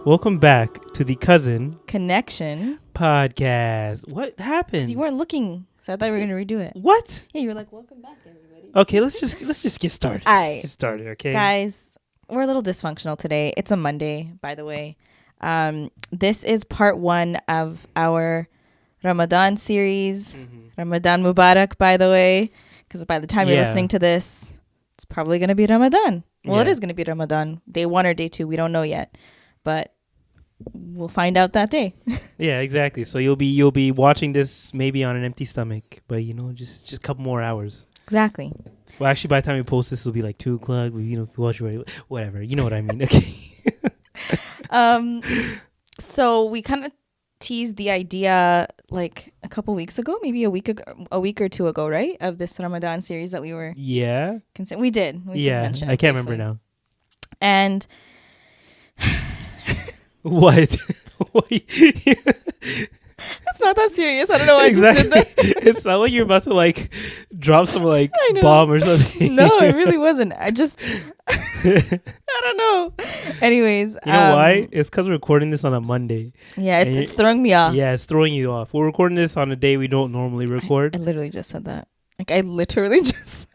Welcome back to the Cousin Connection Podcast. What happened? You weren't looking, so I thought we were gonna redo it. What? Yeah, you were like, "Welcome back, everybody." Okay, let's just get started. Let's get started, okay? Guys, we're a little dysfunctional today. It's a Monday, by the way. This is part 1 of our Ramadan series. Ramadan Mubarak, by the way, because by the time you're listening to this, it's probably gonna be Ramadan. Well, it is gonna be Ramadan, day 1 or day 2. We don't know yet, but we'll find out that day. Yeah, exactly. So you'll be watching this maybe on an empty stomach, but just a couple more hours. Exactly. Well, actually, by the time we post this, it'll be like 2:00. If you watch it, whatever. You know what I mean? Okay. So we kind of teased the idea like a couple weeks ago, maybe a week or two ago, right? Of this Ramadan series that we were. Yeah. We did mention it I can't briefly. remember now. And what? it's not that serious. I don't know why Exactly. I just did that. It sounded like you're about to like drop some like bomb or something. No, it really wasn't. I don't know. Anyways. You know why? It's because we're recording this on a Monday. Yeah, it's throwing me off. Yeah, it's throwing you off. We're recording this on a day we don't normally record. I literally just said that. Like, I literally just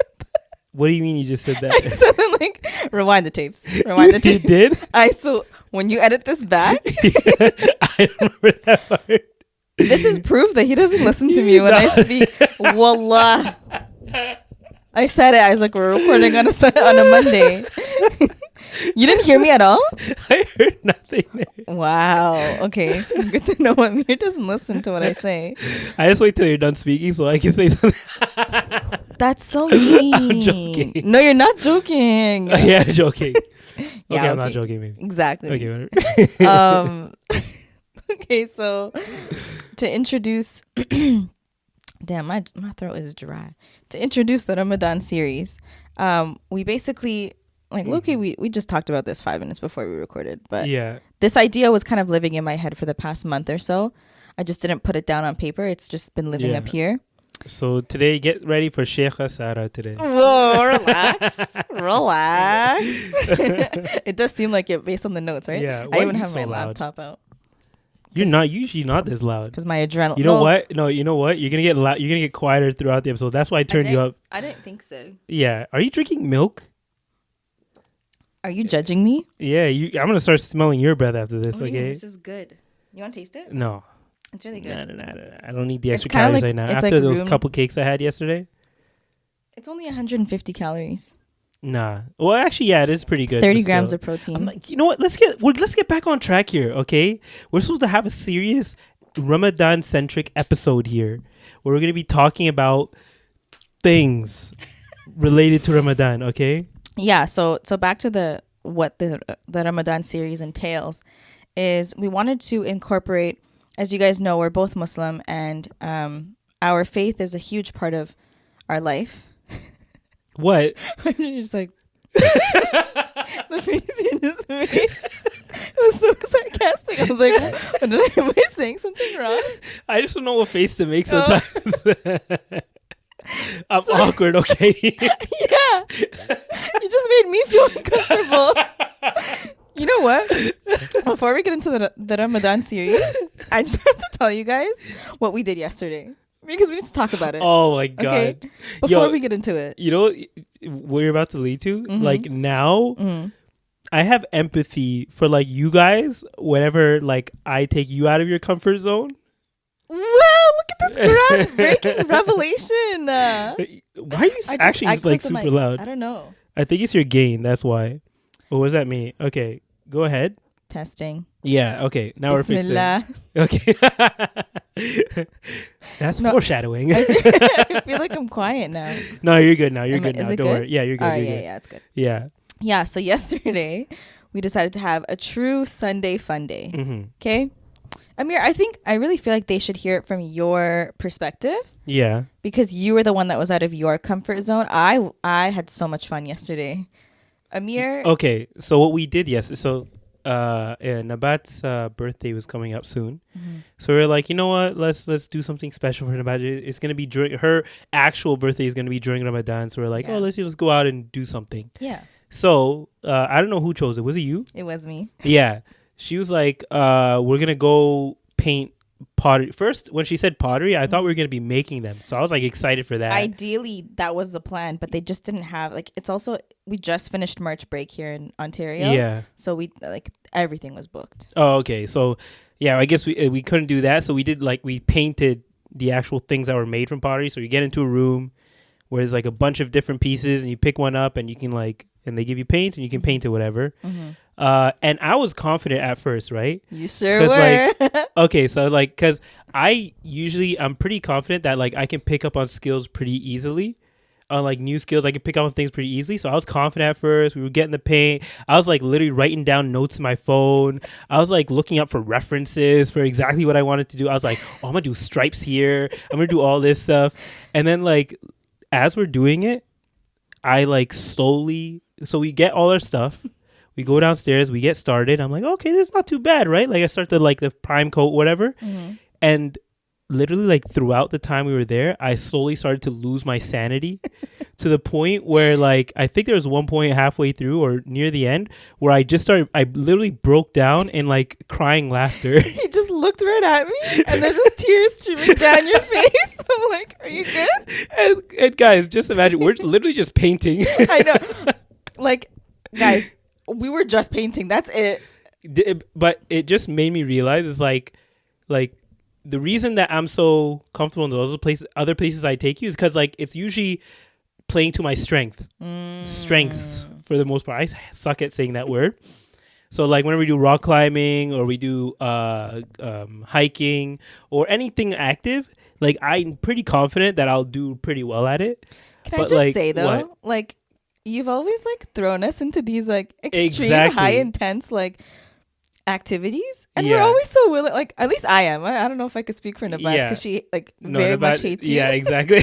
What do you mean you just said that? I said that, like, rewind the tapes. Rewind the tapes. You did? So when you edit this back, Yeah, I remember that part. this is proof that he doesn't listen to me when I speak. Wallah. I said it. I was like, we're recording on a Monday. You didn't hear me at all? I heard nothing there. Wow. Okay. Good to know Amir doesn't listen to what I say. I just wait till you're done speaking so I can say something. That's so mean. I'm joking. No, you're not joking. Yeah, joking. Yeah, okay, I'm not joking, maybe. Exactly. Okay, whatever. Okay, so to introduce damn, my throat is dry. To introduce the Ramadan series, we basically, like, low-key, we just talked about this 5 minutes before we recorded, but yeah, this idea was kind of living in my head for the past month or so. I just didn't put it down on paper. It's just been living up here. So today, get ready for Sheikh Sarah today. Whoa, relax. It does seem like it based on the notes, right? Yeah. I even have my laptop out. You're not usually not this loud. Because my adrenaline. You know what? No, you know what? You're gonna get loud. You're gonna get quieter throughout the episode. That's why I turned you up. I didn't think so. Yeah. Are you drinking milk? Are you judging me? Yeah. I'm gonna start smelling your breath after this. What do you mean? Okay. This is good. You want to taste it? No. It's really good. No. I don't need the extra kinda calories like- right now. it's After like those room- couple cakes I had yesterday. It's only 150 calories. Nah. Well, actually, yeah, it is pretty good. 30 but grams still. of protein. I'm like, you know what? Let's get back on track here, okay? We're supposed to have a serious Ramadan-centric episode here, where we're gonna be talking about things related to Ramadan, okay? Yeah. So back to what the Ramadan series entails is we wanted to incorporate, as you guys know, we're both Muslim, and our faith is a huge part of our life. What? You're just like the face you just made. It was so sarcastic. I was like, am I saying something wrong? I just don't know what face to make sometimes. I'm awkward, okay? Yeah. You just made me feel uncomfortable. You know what? Before we get into the Ramadan series, I just have to tell you guys what we did yesterday. Because we need to talk about it. Oh my God. Okay? Before we get into it. You know what you're about to lead to? Mm-hmm. Like now, I have empathy for like you guys whenever like I take you out of your comfort zone. Wow, look at this groundbreaking revelation. Why are you actually like super loud? I don't know. I think it's your gain. That's why. What does that mean? Okay, go ahead. Testing. Yeah. Okay. Now Bismillah. we're fixing. Okay. That's foreshadowing. I feel like I'm quiet now. No, you're good now. You're good Is now. it Don't good? worry. Yeah, you're good. All right, you're good. yeah, it's good. Yeah. Yeah, so yesterday we decided to have a true Sunday fun day. Mm-hmm. Okay? Amir, I really feel like they should hear it from your perspective. Yeah. Because you were the one that was out of your comfort zone. I had so much fun yesterday. Amir. Okay, so what we did yesterday, so Nabat's birthday was coming up soon. Mm-hmm. So we are like, you know what? Let's do something special for Nabat. It's gonna be during her actual birthday is gonna be during Ramadan. So we're like, let's go out and do something. Yeah. So I don't know who chose it. Was it you? It was me. Yeah. she was like, we're gonna go paint pottery. First, when she said pottery, I thought we were gonna be making them, so I was like excited for that. Ideally, that was the plan, but they just didn't have like. It's also we just finished March break here in Ontario, Yeah. so we like everything was booked. Oh, okay. So, yeah, I guess we couldn't do that. So we did like we painted the actual things that were made from pottery. So you get into a room where there's like a bunch of different pieces, and you pick one up, and you can like, and they give you paint, and you can paint it whatever. And I was confident at first, right? You sure were. Like, okay, so like, because I'm pretty confident that like I can pick up on skills pretty easily. On like new skills, I can pick up on things pretty easily. So I was confident at first. We were getting the paint. I was like literally writing down notes in my phone. I was like looking up for references for exactly what I wanted to do. I was like, oh, I'm gonna do stripes here. I'm gonna do all this stuff. And then like as we're doing it, I like slowly. So we get all our stuff. We go downstairs. We get started. I'm like, okay, this is not too bad, right? Like I start the prime coat, whatever, and literally like throughout the time we were there, I slowly started to lose my sanity to the point where like I think there was one point halfway through or near the end where I literally broke down in like crying laughter. He just looked right at me and there's just tears streaming down your face. I'm like, are you good? And guys, just imagine we're literally just painting. I know. Like, guys, we were just painting. That's it. But it just made me realize it's like the reason that I'm so comfortable in those other places I take you is because like it's usually playing to my strengths for the most part. I suck at saying that word. So like whenever we do rock climbing or we do hiking or anything active, like I'm pretty confident that I'll do pretty well at it. Can I just say though, like you've always like thrown us into these like extreme high intense like activities, and we're always so willing. Like at least I am. I don't know if I could speak for Nabat because she like very much hates you. Yeah, exactly.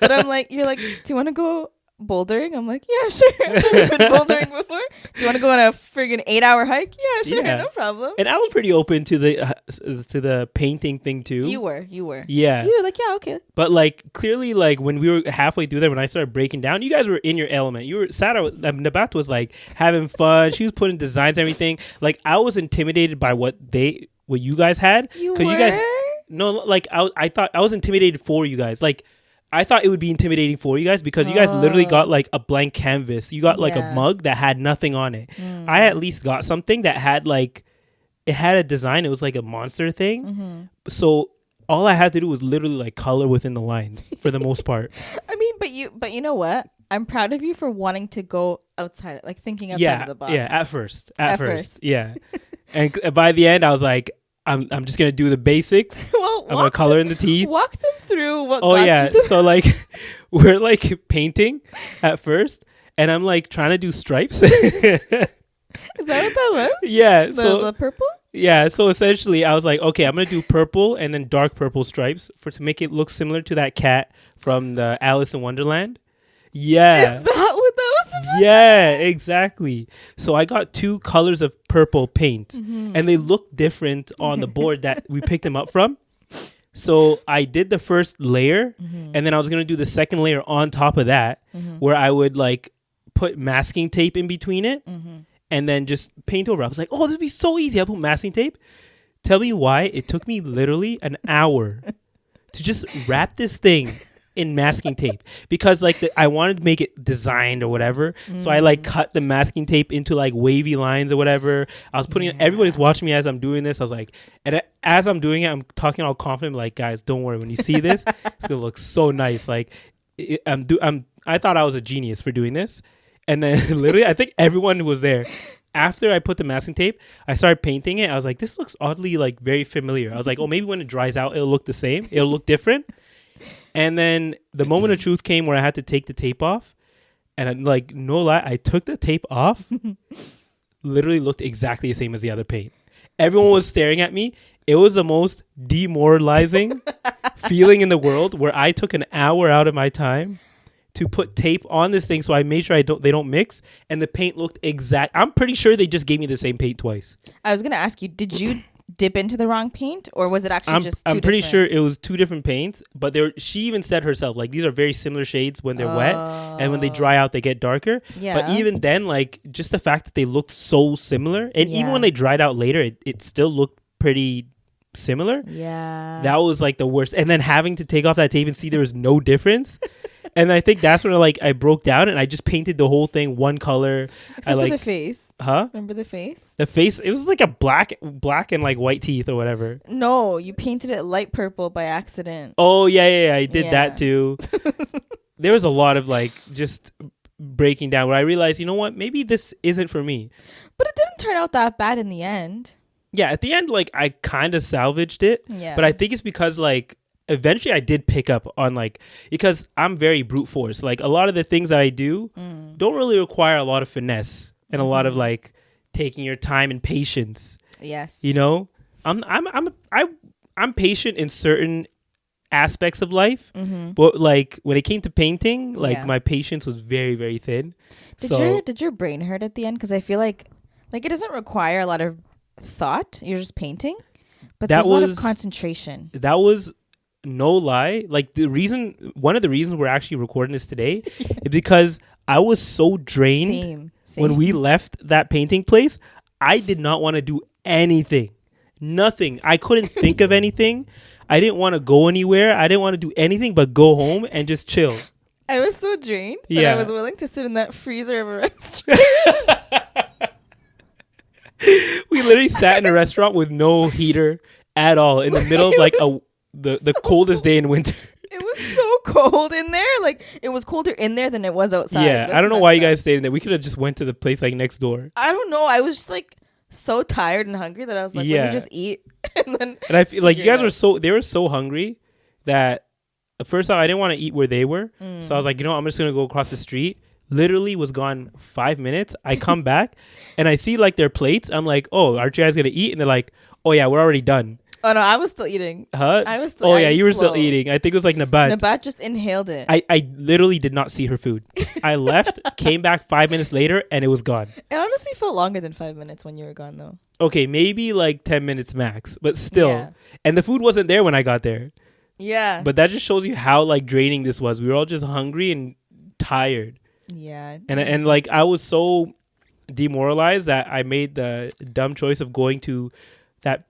But I'm like, you're like, do you want to go bouldering? I'm like, yeah, sure. I've never been bouldering before. Do you want to go on a friggin' 8-hour hike? Yeah, sure, no problem. And I was pretty open to the painting thing too. You were. Yeah. You were like, yeah, okay. But like clearly, like when we were halfway through there, when I started breaking down, you guys were in your element. You were Nabat was like having fun. She was putting designs and everything. Like I was intimidated by what you guys had. You guys. No, like I thought I was intimidated for you guys. Like I thought it would be intimidating for you guys because you guys literally got like a blank canvas. You got like a mug that had nothing on it. I at least got something that had like, it had a design. It was like a monster thing. So all I had to do was literally like color within the lines for the most part. I mean, but you know what? I'm proud of you for wanting to go outside, like thinking outside of the box. Yeah, at first. Yeah. And by the end, I was like, I'm just gonna do the basics. Well, I'm gonna color in the teeth. Walk them through what. So like we're like painting at first, and I'm like trying to do stripes. Is that what that was? Yeah. The purple. Yeah. So essentially, I was like, okay, I'm gonna do purple and then dark purple stripes to make it look similar to that cat from the Alice in Wonderland. Yeah. Is that what that was supposed to be? Yeah, exactly. So I got 2 colors of purple paint and they look different on the board that we picked them up from. So I did the first layer and then I was going to do the second layer on top of that where I would like put masking tape in between it and then just paint over. I was like, oh, this would be so easy. I put masking tape. Tell me why it took me literally an hour to just wrap this thing in masking tape because like I wanted to make it designed or whatever. So I like cut the masking tape into like wavy lines or whatever. I was putting everybody's watching me as I'm doing this. I was like, and as I'm doing it, I'm talking all confident, like, guys, don't worry. When you see this, it's gonna look so nice. Like I thought I was a genius for doing this. And then literally, I think everyone who was there, after I put the masking tape, I started painting it. I was like, this looks oddly like very familiar. I was like, oh, maybe when it dries out, it'll look the same. It'll look different. And then the moment of truth came where I had to take the tape off. And I'm like, no lie, I took the tape off. Literally looked exactly the same as the other paint. Everyone was staring at me. It was the most demoralizing feeling in the world where I took an hour out of my time to put tape on this thing. So I made sure they don't mix. And the paint looked exact. I'm pretty sure they just gave me the same paint twice. I was going to ask you, did you dip into the wrong paint, or was it actually just two I'm pretty sure different? it was two different paints, but she even said herself, like, these are very similar shades when they're wet, and when they dry out they get darker. Yeah. But even then, like, just the fact that they looked so similar, and even Yeah. when they dried out later, it still looked pretty similar. Yeah. That was like the worst. And then having to take off that tape and see there was no difference. And I think that's when I broke down and I just painted the whole thing one color. Except for the face. Huh? Remember the face? The face, it was like a black and like white teeth or whatever. No, you painted it light purple by accident. Oh yeah, I did Yeah. that too. There was a lot of like just breaking down where I realized, you know what, maybe this isn't for me. But it didn't turn out that bad in the end. Yeah, at the end, like, I kind of salvaged it. Yeah. But I think it's because, like, eventually I did pick up on, like, because I'm very brute force. Like, a lot of the things that I do don't really require a lot of finesse and a lot of, like, taking your time and patience. Yes. You know? I'm patient in certain aspects of life. But, like, when it came to painting, like, Yeah. my patience was very, very thin. Did your brain hurt at the end? Because I feel like it doesn't require a lot of thought. You're just painting, but That there's a lot of was- concentration. That was no lie. Like, one of the reasons we're actually recording this today is because I was so drained Same. when we left that painting place. I did not want to do anything. Nothing. I couldn't think of anything. I didn't want to go anywhere. I didn't want to do anything but go home and just chill. I was so drained that Yeah. I was willing to sit in that freezer of a restaurant. We literally sat in a restaurant with no heater at all in the middle of like the coldest day in winter. It was so cold in there. Like, it was colder in there than it was outside. Yeah, That's I don't know why you messed up. guys stayed in there. We could have just went to the place like next door. I don't know. I was just like so tired and hungry that I was like, let Yeah. me just eat. And then And I feel like you figure it guys they were so hungry that first off, I didn't want to eat where they were. So I was like, you know, I'm just going to go across the street. Literally was gone 5 minutes. I come back and I see like their plates. I'm like, oh, aren't you guys going to eat? And they're like, oh yeah, we're already done. oh no, I was still eating. Huh? I was still. Oh I yeah, eat you were slow. still eating. I think it was like Nabat. Nabat just inhaled it. I literally did not see her food. I left, came back 5 minutes later, and it was gone. It honestly felt longer than 5 minutes when you were gone, though. Okay, maybe like 10 minutes max, but still. Yeah. And the food wasn't there when I got there. Yeah. But that just shows you how like draining this was. We were all just hungry and tired. yeah. And like I was so demoralized that I made the dumb choice of going to that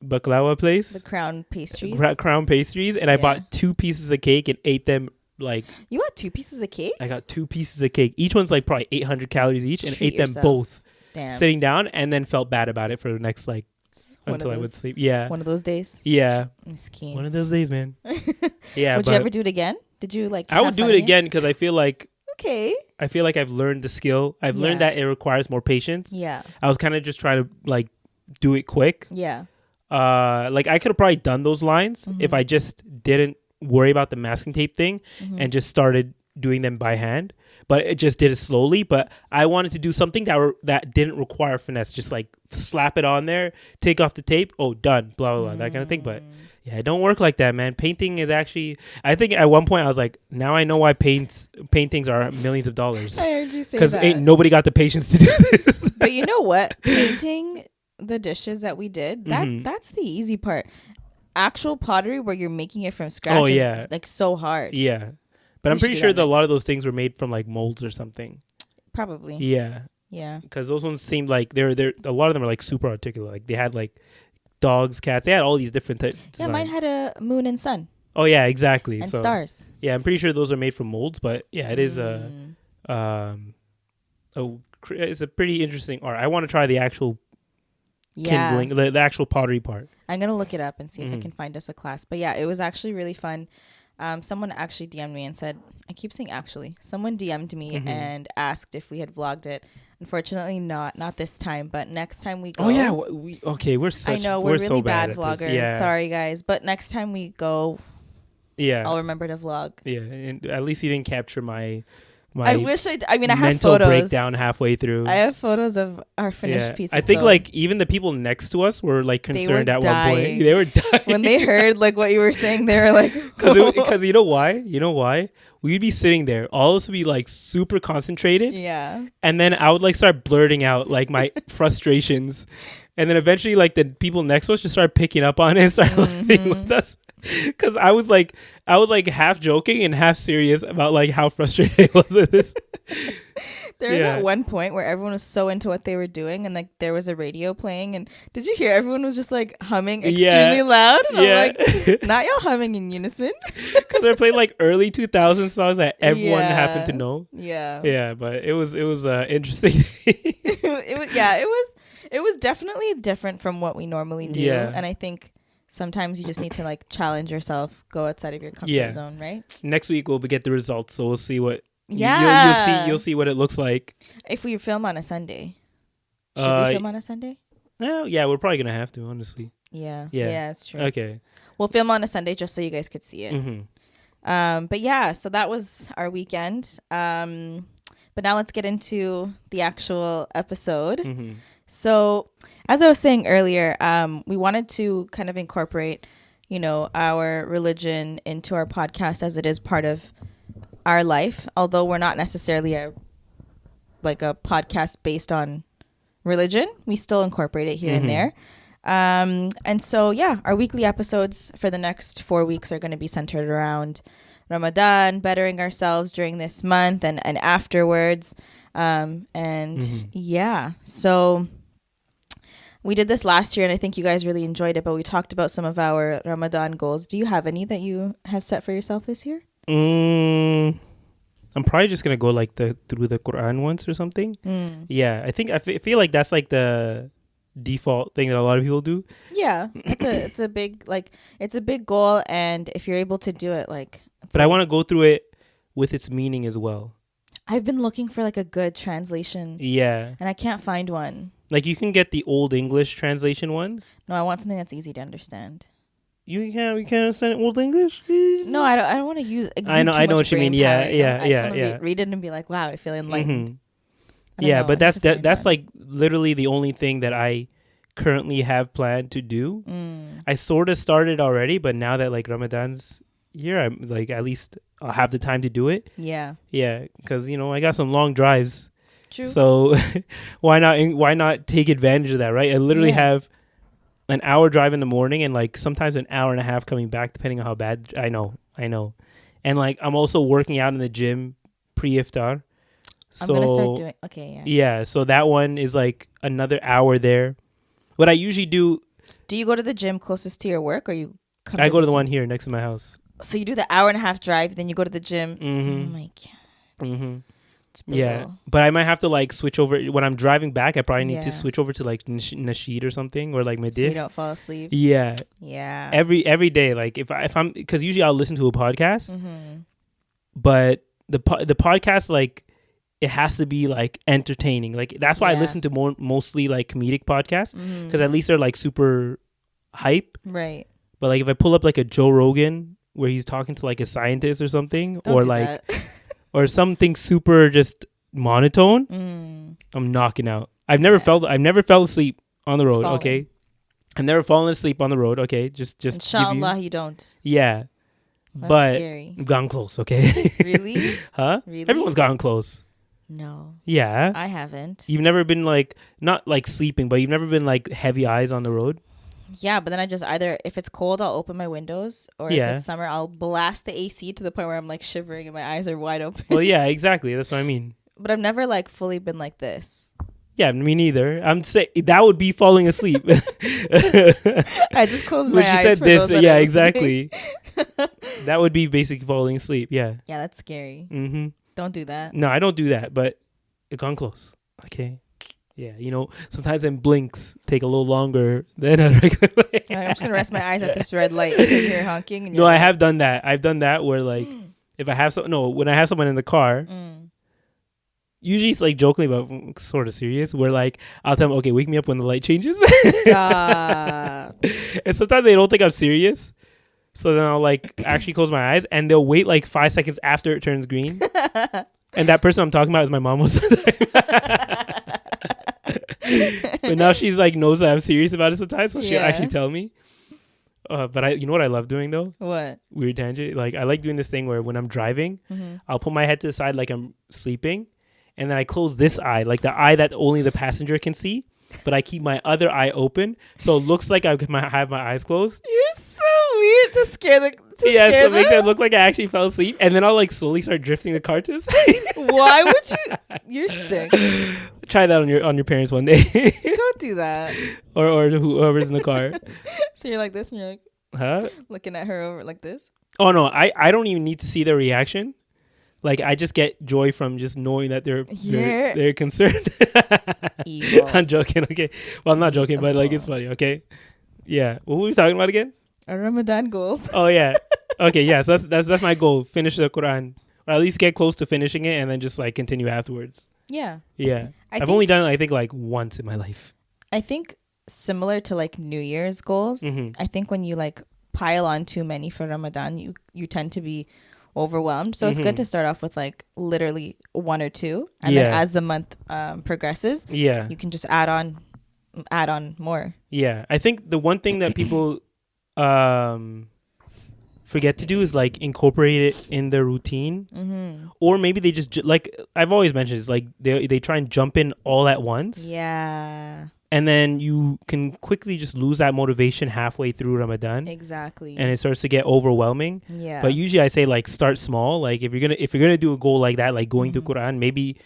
baklava place, The crown pastries. Crown Pastries, and I Yeah. bought 2 pieces of cake and ate them. Like, You had 2 pieces of cake? I got 2 pieces of cake. Each one's like probably 800 calories each, and Treat ate them yourself. both Damn. sitting down, and then felt bad about it for the next like One until of I would those- sleep. Yeah, One of those days. yeah, Miskeen. one of those days, man. Yeah, Would but you ever do it again? Did you like? I have would do fun it again? again because I feel like Okay. I've learned the skill. I've learned Yeah. that it requires more patience. Yeah. I was kind of just trying to like do it quick. Yeah. Like I could have probably done those lines if I just didn't worry about the masking tape thing and just started doing them by hand. But it just did it slowly. But I wanted to do something that didn't require finesse. Just like slap it on there, take off the tape. Oh, done. Blah blah blah. That kind of thing. But yeah, it don't work like that, man. Painting is actually. I think at one point I was like, now I know why paintings are millions of dollars. I heard you say Because that. ain't nobody got the patience to do this. But you know what? Painting the dishes that we did, that's the easy part. Actual pottery where you're making it from scratch Oh, yeah. is like so hard. Yeah. But I'm We should pretty do sure that that a lot of next. those things were made from like molds or something. Probably. Yeah. Yeah. Because those ones seemed like they're a lot of them are like super articulate. Like they had like dogs, cats. They had all these different types. Yeah, mine had a moon and sun Oh yeah, exactly. and So stars. yeah, I'm pretty sure those are made from molds. But yeah, it is Mm. it's a pretty interesting art. I want to try the actual Yeah. kindling, the actual pottery part. I'm going to look it up and see if I Mhm. can find us a class. But yeah, it was actually really fun. Someone actually DM'd me and said, I keep saying actually, someone DM'd me and asked if we had vlogged it. Unfortunately, not this time, but next time we go. Oh yeah, we're such. I know we're really so bad at this. vloggers. Yeah. Sorry guys, but next time we go, Yeah. I'll remember to vlog. Yeah, and at least you didn't capture my I wish I mean, I have mental photos. breakdown halfway through. I have photos of our finished yeah. pieces. I think so like even the people next to us were like They were concerned at one dying. point. They were dying when they heard like what you were saying, they were like, because you know why? You know why? We'd be sitting there, all of us would be like super concentrated, yeah. and then I would like start blurting out like my frustrations, And then eventually, like, the people next to us just started picking up on it and started laughing with us. Because I was like half joking and half serious about like how frustrated I was with this. There was at one point where everyone was so into what they were doing, and like there was a radio playing, and did you hear everyone was just like humming extremely loud? And I'm like, not y'all humming in unison. Because they're playing like early 2000 songs that everyone happened to know. Yeah, but it was interesting. it was definitely different from what we normally do, and I think sometimes you just need to like challenge yourself, go outside of your comfort zone, right? Next week we'll get the results, so we'll see what. You'll see what it looks like. If we film on a Sunday, should we film on a Sunday? Well, yeah, we're probably gonna have to, honestly. Yeah, that's true. Okay, we'll film on a Sunday just so you guys could see it. But yeah, so that was our weekend. But now let's get into the actual episode. So, as I was saying earlier, we wanted to kind of incorporate, our religion into our podcast, as it is part of our life, although we're not necessarily a podcast based on religion. We still incorporate it here and there. And so, our weekly episodes for the next 4 weeks are going to be centered around Ramadan, bettering ourselves during this month and afterwards. So we did this last year, and I think you guys really enjoyed it, but we talked about some of our Ramadan goals. Do you have any that you have set for yourself this year? I'm probably just gonna go like through the Quran once or something. Yeah, I think I feel like that's like the default thing that a lot of people do. Yeah, it's a big goal, and if you're able to do it, I want to go through it with its meaning as well. I've been looking for like a good translation. Yeah, and I can't find one. Like you can get the old English translation ones. No, I want something that's easy to understand. You can't understand old English? No, I don't want to use. I know what you mean. Yeah. Read it and be like, wow, I feel enlightened. But that's like literally the only thing that I currently have planned to do. I sort of started already, but now that like Ramadan's here, I'm like at least I'll have the time to do it. Yeah, because I got some long drives. True. So why not take advantage of that, right? I literally have an hour drive in the morning and like sometimes an hour and a half coming back, depending on how bad. I know. And like I'm also working out in the gym pre-iftar. So, I'm gonna start doing. Okay, yeah. So that one is like another hour there. What I usually do. Do you go to the gym closest to your work, or you come? I go to the one here next to my house. So you do the hour and a half drive, then you go to the gym. Oh my god. Yeah, but I might have to like switch over when I'm driving back. I probably need to switch over to like Nasheed or something, or like Medif. So you don't fall asleep. Yeah. Every day, like if I'm because usually I'll listen to a podcast, but the podcast like it has to be like entertaining. Like that's why I listen to mostly like comedic podcasts because at least they're like super hype. Right. But like if I pull up like a Joe Rogan where he's talking to like a scientist or something, or like. Or something super just monotone, I'm knocking out. I've never fell asleep on the road. Okay, I've never fallen asleep on the road. Okay, just inshallah you don't. Yeah, that's but scary. I've gotten close. Okay, really? Huh? Really? Everyone's gotten close. No. Yeah, I haven't. You've never been like not like sleeping, but you've never been like heavy eyes on the road. Yeah, but then I just either if it's cold I'll open my windows, or if it's summer I'll blast the AC to the point where I'm like shivering and my eyes are wide open. Well, yeah, exactly. That's what I mean. But I've never like fully been like this. Yeah, me neither. I'm saying that would be falling asleep. I just closed my eyes. You said for this, yeah, exactly. That would be basically falling asleep. Yeah. Yeah, that's scary. Don't do that. No, I don't do that, but it gone close. Okay. Yeah, sometimes them blinks take a little longer than a regular way. I'm just gonna rest my eyes at this red light and sit here honking. No, I have done that. I've done that where like if I have when I have someone in the car, usually it's like jokingly but sort of serious. Where like I'll tell them, okay, wake me up when the light changes. Stop. And sometimes they don't think I'm serious, so then I'll like actually close my eyes and they'll wait like 5 seconds after it turns green. And that person I'm talking about is my mom most of the time. But now she's like knows that I'm serious about it sometimes, so she'll actually tell me. But you know what I love doing though? What? Weird tangent. Like I like doing this thing where when I'm driving, I'll put my head to the side like I'm sleeping, and then I close this eye, like the eye that only the passenger can see, but I keep my other eye open, so it looks like I have my eyes closed. You're so weird to scare the So make them look like I actually fell asleep, and then I'll like slowly start drifting the car to the side. Why would you? You're sick. Try that on your parents one day. Don't do that. or whoever's in the car. So you're like this, and you're like, Huh? looking at her over like this. Oh no, I don't even need to see their reaction. Like I just get joy from just knowing that they're concerned. Evil. I'm joking. Okay, well I'm not joking, but like it's funny. Okay, yeah. What were we talking about again? Our Ramadan goals. Oh yeah. Okay, yeah. So that's my goal. Finish the Quran, or at least get close to finishing it, and then just like continue afterwards. Yeah. Yeah. I've only done it I think like once in my life. I think similar to like New Year's goals. I think when you like pile on too many for Ramadan, you tend to be overwhelmed. So it's good to start off with like literally one or two, and then as the month progresses, you can just add on more. Yeah, I think the one thing that people forget to do is like incorporate it in their routine, or maybe they just like I've always mentioned, is like they try and jump in all at once. Yeah. And then you can quickly just lose that motivation halfway through Ramadan. Exactly. And it starts to get overwhelming. Yeah. But usually I say like start small. Like if you're gonna do a goal like that, like going through Quran, maybe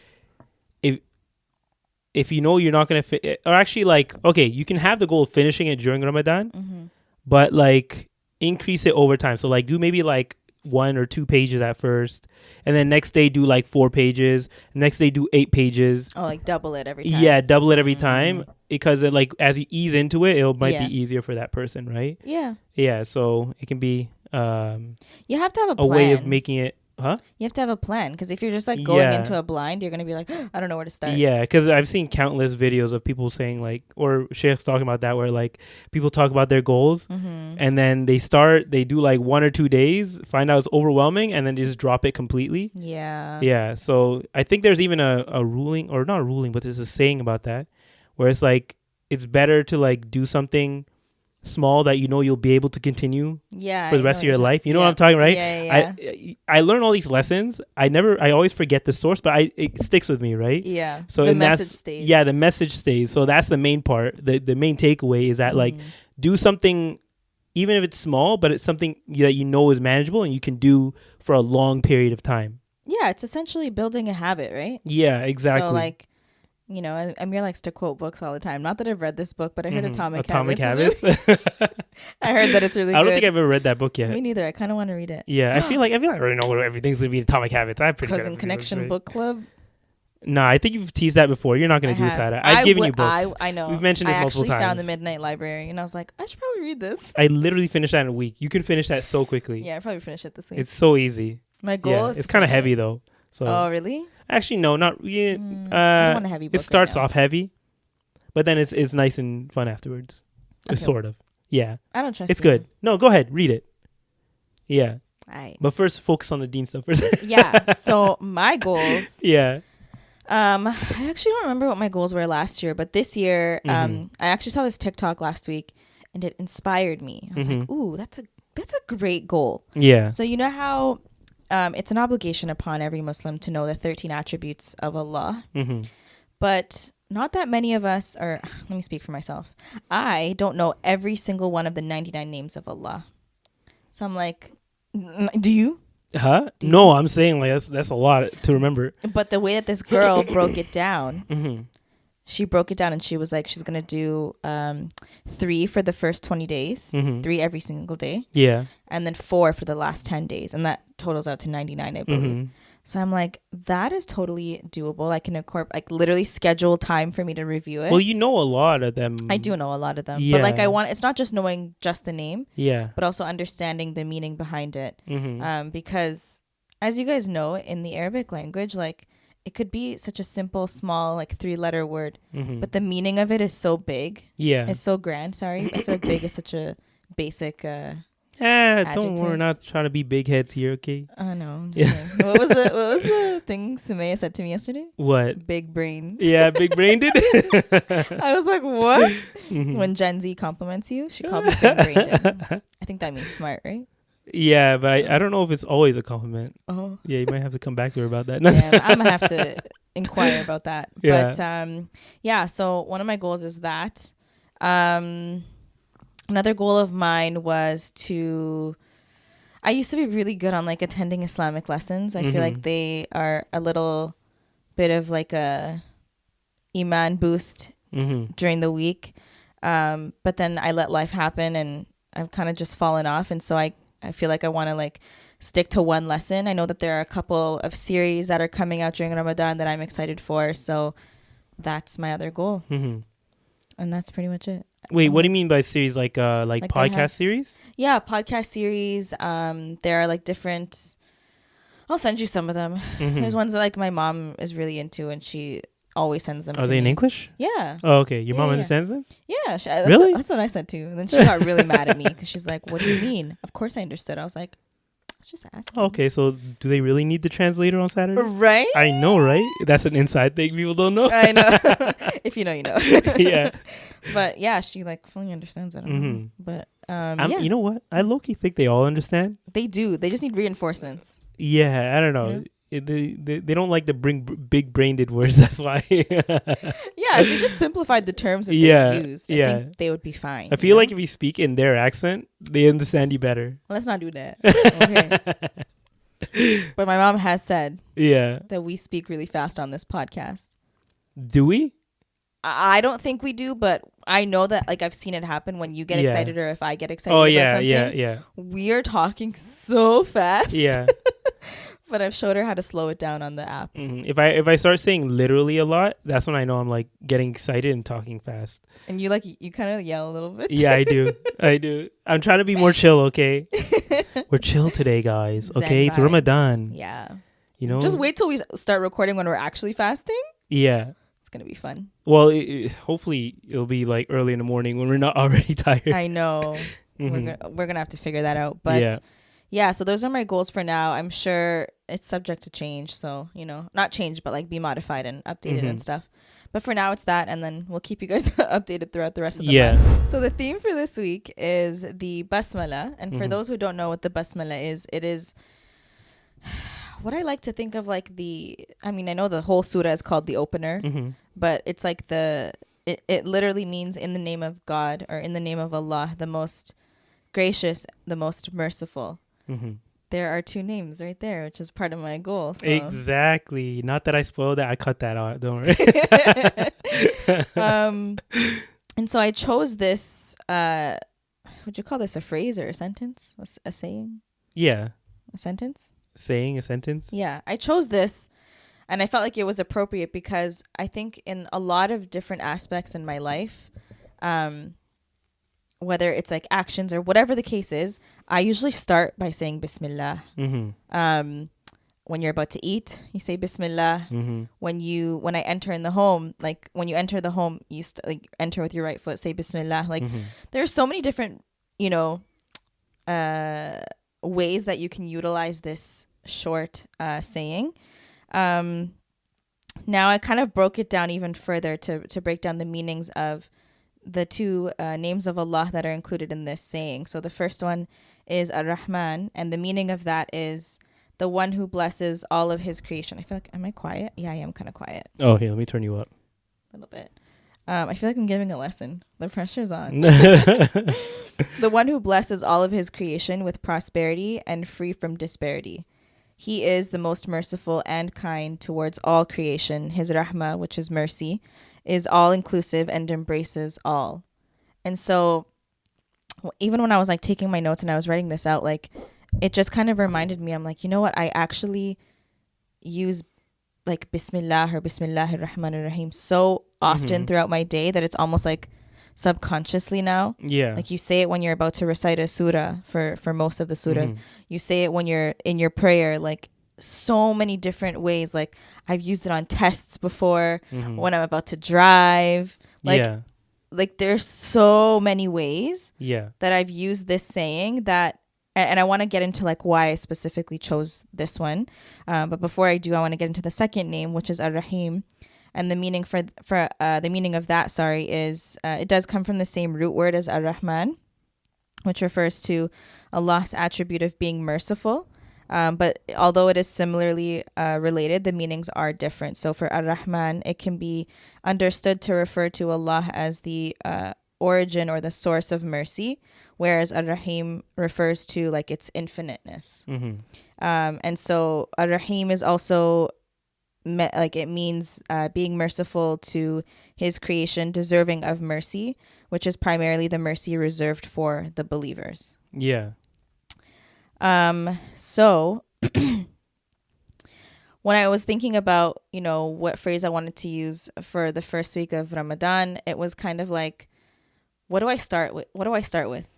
if you know you're not gonna fit, or actually like okay, you can have the goal of finishing it during Ramadan, but like increase it over time. So like do maybe like 1 or 2 pages at first, and then next day do like 4 pages, next day do 8 pages. Oh, like double it every time. Yeah, double it every time, because it, like as you ease into it, might be easier for that person, right? Yeah, so it can be you have to have a plan. way of making it. You have to have a plan, because if you're just like going into a blind, you're gonna be like, I don't know where to start. Yeah, because I've seen countless videos of people saying like, or sheikhs talking about that, where like people talk about their goals, and then they do like 1 or 2 days, find out it's overwhelming, and then they just drop it completely. Yeah. So I think there's even a ruling, or not a ruling, but there's a saying about that, where it's like it's better to like do something small that you know you'll be able to continue for the rest of your life. You know what I'm talking, right? I learn all these lessons. I always forget the source, but it sticks with me, right? Yeah. So the message stays. Yeah, the message stays. So that's the main part. The main takeaway is that like do something, even if it's small, but it's something that you know is manageable and you can do for a long period of time. Yeah, it's essentially building a habit, right? Yeah, exactly. So like, you know, Amir likes to quote books all the time. Not that I've read this book, but I heard Atomic Habits. I heard that it's really good. I don't think I've ever read that book yet. Me neither. I kind of want to read it. Yeah, I feel like I already know everything's going to be Atomic Habits. I'm pretty Cousin Connection Book Club. Nah, I think you've teased that before. You're not going to do that. I've given you books. I know. We've mentioned this multiple times. I actually found the Midnight Library, and I was like, I should probably read this. I literally finished that in a week. You can finish that so quickly. Yeah, I'll probably finish it this week. It's so easy. My goal is it's kind of heavy though. So. Oh, really? Actually, no, not really. I don't want a heavy book. It starts off heavy, but then it's nice and fun afterwards. Okay. Sort of. Yeah. I don't trust It's good. No, go ahead. Read it. Yeah. But first, focus on the Dean stuff first. Yeah. So my goals. Yeah. I actually don't remember what my goals were last year, but this year, I actually saw this TikTok last week, and it inspired me. I was like, "Ooh, that's a great goal." Yeah. So you know how it's an obligation upon every Muslim to know the 13 attributes of Allah, but not that many of us are. Let me speak for myself. I don't know every single one of the 99 names of Allah. So I'm like, do you? No, I'm saying like that's a lot to remember. But the way that this girl broke it down, she broke it down and she was like, she's gonna do 3 for the first 20 days, 3 every single day, and then 4 for the last 10 days, and that totals out to 99, I believe. So I'm like, that is totally doable. I can literally schedule time for me to review it. Well, you know a lot of them. I do know a lot of them, but like it's not just knowing just the name, but also understanding the meaning behind it. Because as you guys know, in the Arabic language, like it could be such a simple, small, like 3-letter word, but the meaning of it is so big. It's so grand. Sorry, I feel like big is such a basic. Don't worry, we're not trying to be big heads here, okay? I know. What was the thing Sumaya said to me yesterday? What? Big brain. Yeah, big brained. I was like, what? When Gen Z compliments you, she called me big brained. I think that means smart, right? Yeah, but I don't know if it's always a compliment. Oh. Yeah, you might have to come back to her about that. Yeah, I'm gonna have to inquire about that. Yeah. But yeah, so one of my goals is that. Another goal of mine was to. I used to be really good on like attending Islamic lessons. I feel like they are a little bit of like a iman boost during the week. But then I let life happen and I've kind of just fallen off. And so I feel like I want to like stick to one lesson. I know that there are a couple of series that are coming out during Ramadan that I'm excited for. So that's my other goal. And that's pretty much it. Wait, what do you mean by series? Like podcast series? Yeah, podcast series. There are like different. I'll send you some of them. There's ones that like my mom is really into, and she always sends them. Are they in English? Yeah. Oh, okay. Your mom understands them? Yeah. Really? That's what I said too. And then she got really mad at me because she's like, "What do you mean?" Of course I understood. I was like, "I was just asking." Okay, so do they really need the translator on Saturday? Right? I know, right? That's an inside thing people don't know. I know. If you know, you know. Yeah. But yeah, she like fully understands it. But yeah. You know what? I low-key think they all understand. They do. They just need reinforcements. Yeah, I don't know. They don't like the big-brained words. That's why. Yeah, if they just simplified the terms that they use, I think they would be fine. I feel like if you speak in their accent, they understand you better. Well, let's not do that. Okay. But my mom has said that we speak really fast on this podcast. Do we? I don't think we do, but I know that like I've seen it happen when you get excited or if I get excited about something. Yeah. We are talking so fast. Yeah. But I've showed her how to slow it down on the app. If I start saying literally a lot, that's when I know I'm like getting excited and talking fast. And you kind of yell a little bit. Yeah, I do. I'm trying to be more chill, okay? We're chill today, guys. Zen okay, it's vibes. Ramadan. Yeah. You know? Just wait till we start recording when we're actually fasting. Yeah. It's going to be fun. Well, hopefully it'll be like early in the morning when we're not already tired. I know. We're going to have to figure that out. But yeah, so those are my goals for now. I'm sure it's subject to change. So, not change, but like be modified and updated and stuff. But for now, it's that. And then we'll keep you guys updated throughout the rest of the month. So the theme for this week is the Basmallah. And for those who don't know what the Basmallah is, it is what I like to think of like I know the whole surah is called the opener, but it's like it literally means in the name of God or in the name of Allah, the most gracious, the most merciful. There are two names right there, which is part of my goal. So. Exactly. Not that I spoiled that. I cut that out. Don't worry. And so I chose this. Would you call this a phrase or a sentence? A saying? Yeah. A sentence? Saying a sentence? Yeah. I chose this and I felt like it was appropriate because I think in a lot of different aspects in my life, whether it's like actions or whatever the case is, I usually start by saying Bismillah. When you're about to eat, you say Bismillah. When I enter in the home, like when you enter the home, you enter with your right foot, say Bismillah. Like there's so many different, ways that you can utilize this short saying. Now I kind of broke it down even further to break down the meanings of the two names of Allah that are included in this saying. So the first one is Ar-Rahman, and the meaning of that is the one who blesses all of his creation. I feel like, am I quiet? Yeah, I am kind of quiet. Oh, here, let me turn you up. A little bit. I feel like I'm giving a lesson. The pressure's on. The one who blesses all of his creation with prosperity and free from disparity. He is the most merciful and kind towards all creation. His rahmah, which is mercy, is all-inclusive and embraces all. And so even when I was like taking my notes and I was writing this out, like it just kind of reminded me, I'm like, you know what? I actually use like Bismillah or Bismillahir Rahmanir Rahim so often throughout my day that it's almost like subconsciously now. Yeah. Like you say it when you're about to recite a surah for most of the surahs. You say it when you're in your prayer, like so many different ways. Like I've used it on tests before, when I'm about to drive. Like there's so many ways that I've used this saying that, and I want to get into like why I specifically chose this one. But before I do, I want to get into the second name, which is Ar-Rahim. And the meaning for the meaning of that, is it does come from the same root word as Ar-Rahman, which refers to Allah's attribute of being merciful. But although it is similarly related, the meanings are different. So for Ar-Rahman, it can be understood to refer to Allah as the origin or the source of mercy, whereas Ar-Rahim refers to like its infiniteness. And so Ar-Rahim is also like it means being merciful to his creation, deserving of mercy, which is primarily the mercy reserved for the believers. Yeah. So when I was thinking about, what phrase I wanted to use for the first week of Ramadan, it was kind of like, what do I start with? What I start with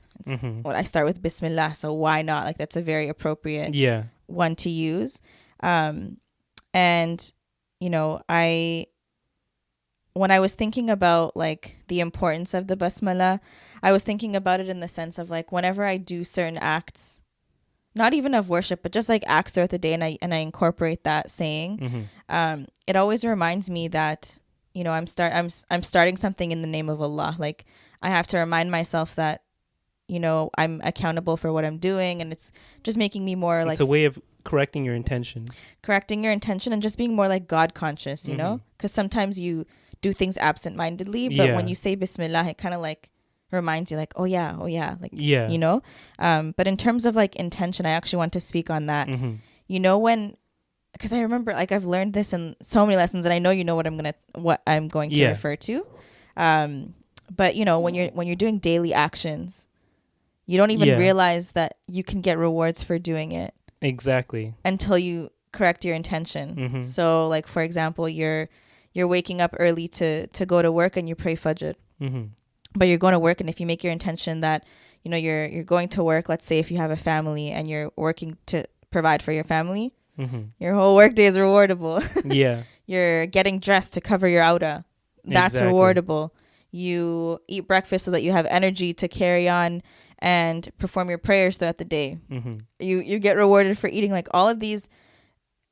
Bismillah. So why not? Like, that's a very appropriate one to use. And, when I was thinking about like the importance of the Basmallah, I was thinking about it in the sense of like, whenever I do certain acts, not even of worship, but just like acts throughout the day, and I incorporate that saying, it always reminds me that, I'm starting something in the name of Allah. Like, I have to remind myself that, I'm accountable for what I'm doing, and it's just making me more like, it's a way of correcting your intention and just being more like God conscious, because sometimes you do things absent-mindedly, but when you say Bismillah, it kind of like reminds you like, oh yeah, like, but in terms of like intention, I actually want to speak on that. Because I remember like I've learned this in so many lessons, and I know what I'm going to refer to. But when you're doing daily actions, you don't even realize that you can get rewards for doing it. Exactly. Until you correct your intention. So like, for example, you're waking up early to go to work and you pray Fajr. But you're going to work, and if you make your intention that, you're going to work, let's say if you have a family and you're working to provide for your family, your whole work day is rewardable. You're getting dressed to cover your aura. That's rewardable. You eat breakfast so that you have energy to carry on and perform your prayers throughout the day. You get rewarded for eating. Like, all of these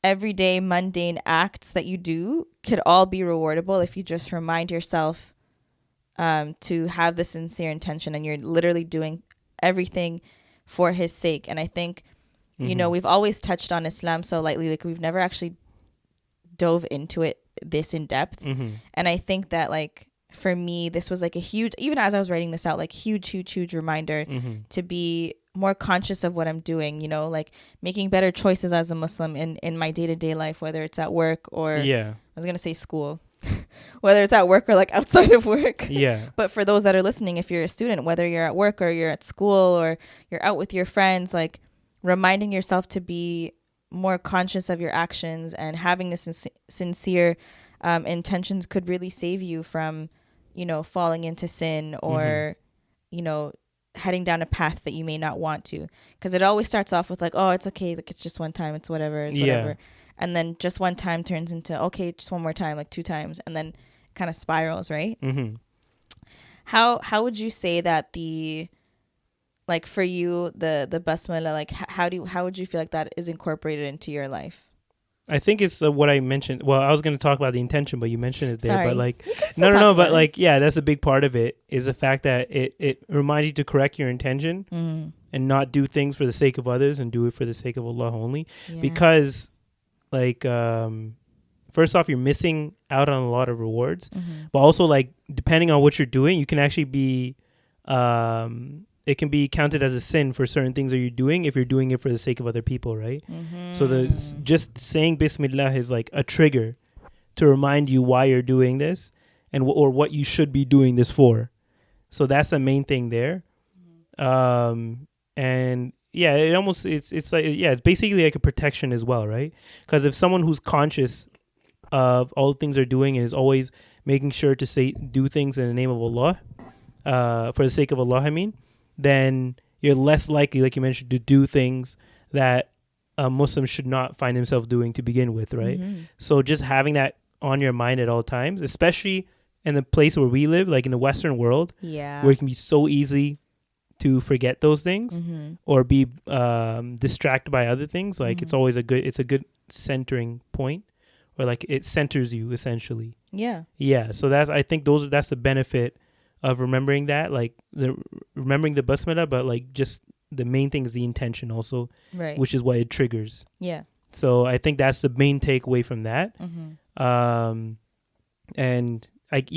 everyday mundane acts that you do could all be rewardable if you just remind yourself to have the sincere intention, and you're literally doing everything for his sake. And I think, we've always touched on Islam so lightly, like we've never actually dove into it this in depth. And I think that like, for me, this was like a huge, even as I was writing this out, like huge reminder to be more conscious of what I'm doing, like making better choices as a Muslim in my day-to-day life, whether it's at work or I was going to say school, whether it's at work or like outside of work. But for those that are listening, if you're a student, whether you're at work or you're at school or you're out with your friends, like reminding yourself to be more conscious of your actions and having this sincere intentions could really save you from, falling into sin or, heading down a path that you may not want to. Because it always starts off with like, oh, it's okay, like it's just one time, it's whatever. And then just one time turns into, okay, just one more time, like two times, and then kind of spirals, right? How would you say that like for you, the basmala, like how would you feel like that is incorporated into your life? I think it's what I mentioned. Well, I was going to talk about the intention, but you mentioned it there. Sorry. But like, no. But like, that's a big part of it, is the fact that it reminds you to correct your intention and not do things for the sake of others, and do it for the sake of Allah only. Because like, first off, you're missing out on a lot of rewards, but also like, depending on what you're doing, you can actually be, it can be counted as a sin for certain things that you're doing if you're doing it for the sake of other people, right? So just saying Bismillah is like a trigger to remind you why you're doing this and or what you should be doing this for. So that's the main thing there. And it almost it's like it's basically like a protection as well, right? Because if someone who's conscious of all the things they're doing and is always making sure to do things in the name of Allah, for the sake of Allah, I mean, then you're less likely, like you mentioned, to do things that a Muslim should not find himself doing to begin with, right? So just having that on your mind at all times, especially in the place where we live, like in the Western world, where it can be so easy to forget those things or be distracted by other things. Like it's always a good centering point, or like it centers you essentially. So I think that's the benefit of remembering that, like remembering the basmala, but like just the main thing is the intention also, Right. which is what it triggers. Yeah. So I think that's the main takeaway from that. Mm-hmm. And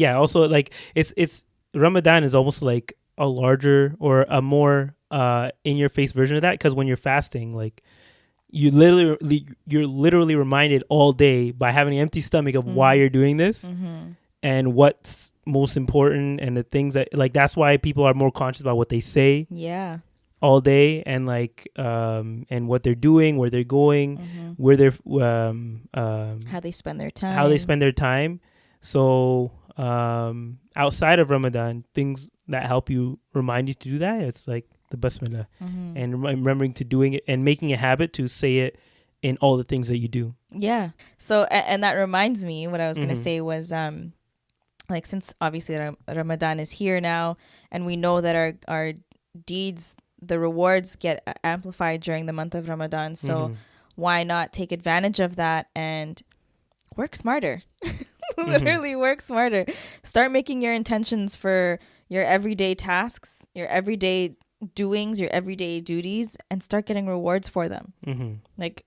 also like it's Ramadan is almost like a larger or a more in your face version of that, because when you're fasting, like you're literally reminded all day by having an empty stomach of why you're doing this and what's most important, and the things that, like, that's why people are more conscious about what they say all day, and like and what they're doing, where they're going, where they're how they spend their time. So outside of Ramadan, things that help you, remind you to do that, it's like the Basmallah, and remembering to doing it and making a habit to say it in all the things that you do. Yeah. So and that reminds me, what I was gonna say was like, since obviously Ramadan is here now, and we know that our deeds, the rewards get amplified during the month of Ramadan. So why not take advantage of that and work smarter? Literally work smarter. Start making your intentions for your everyday tasks, your everyday doings, your everyday duties, and start getting rewards for them. Like,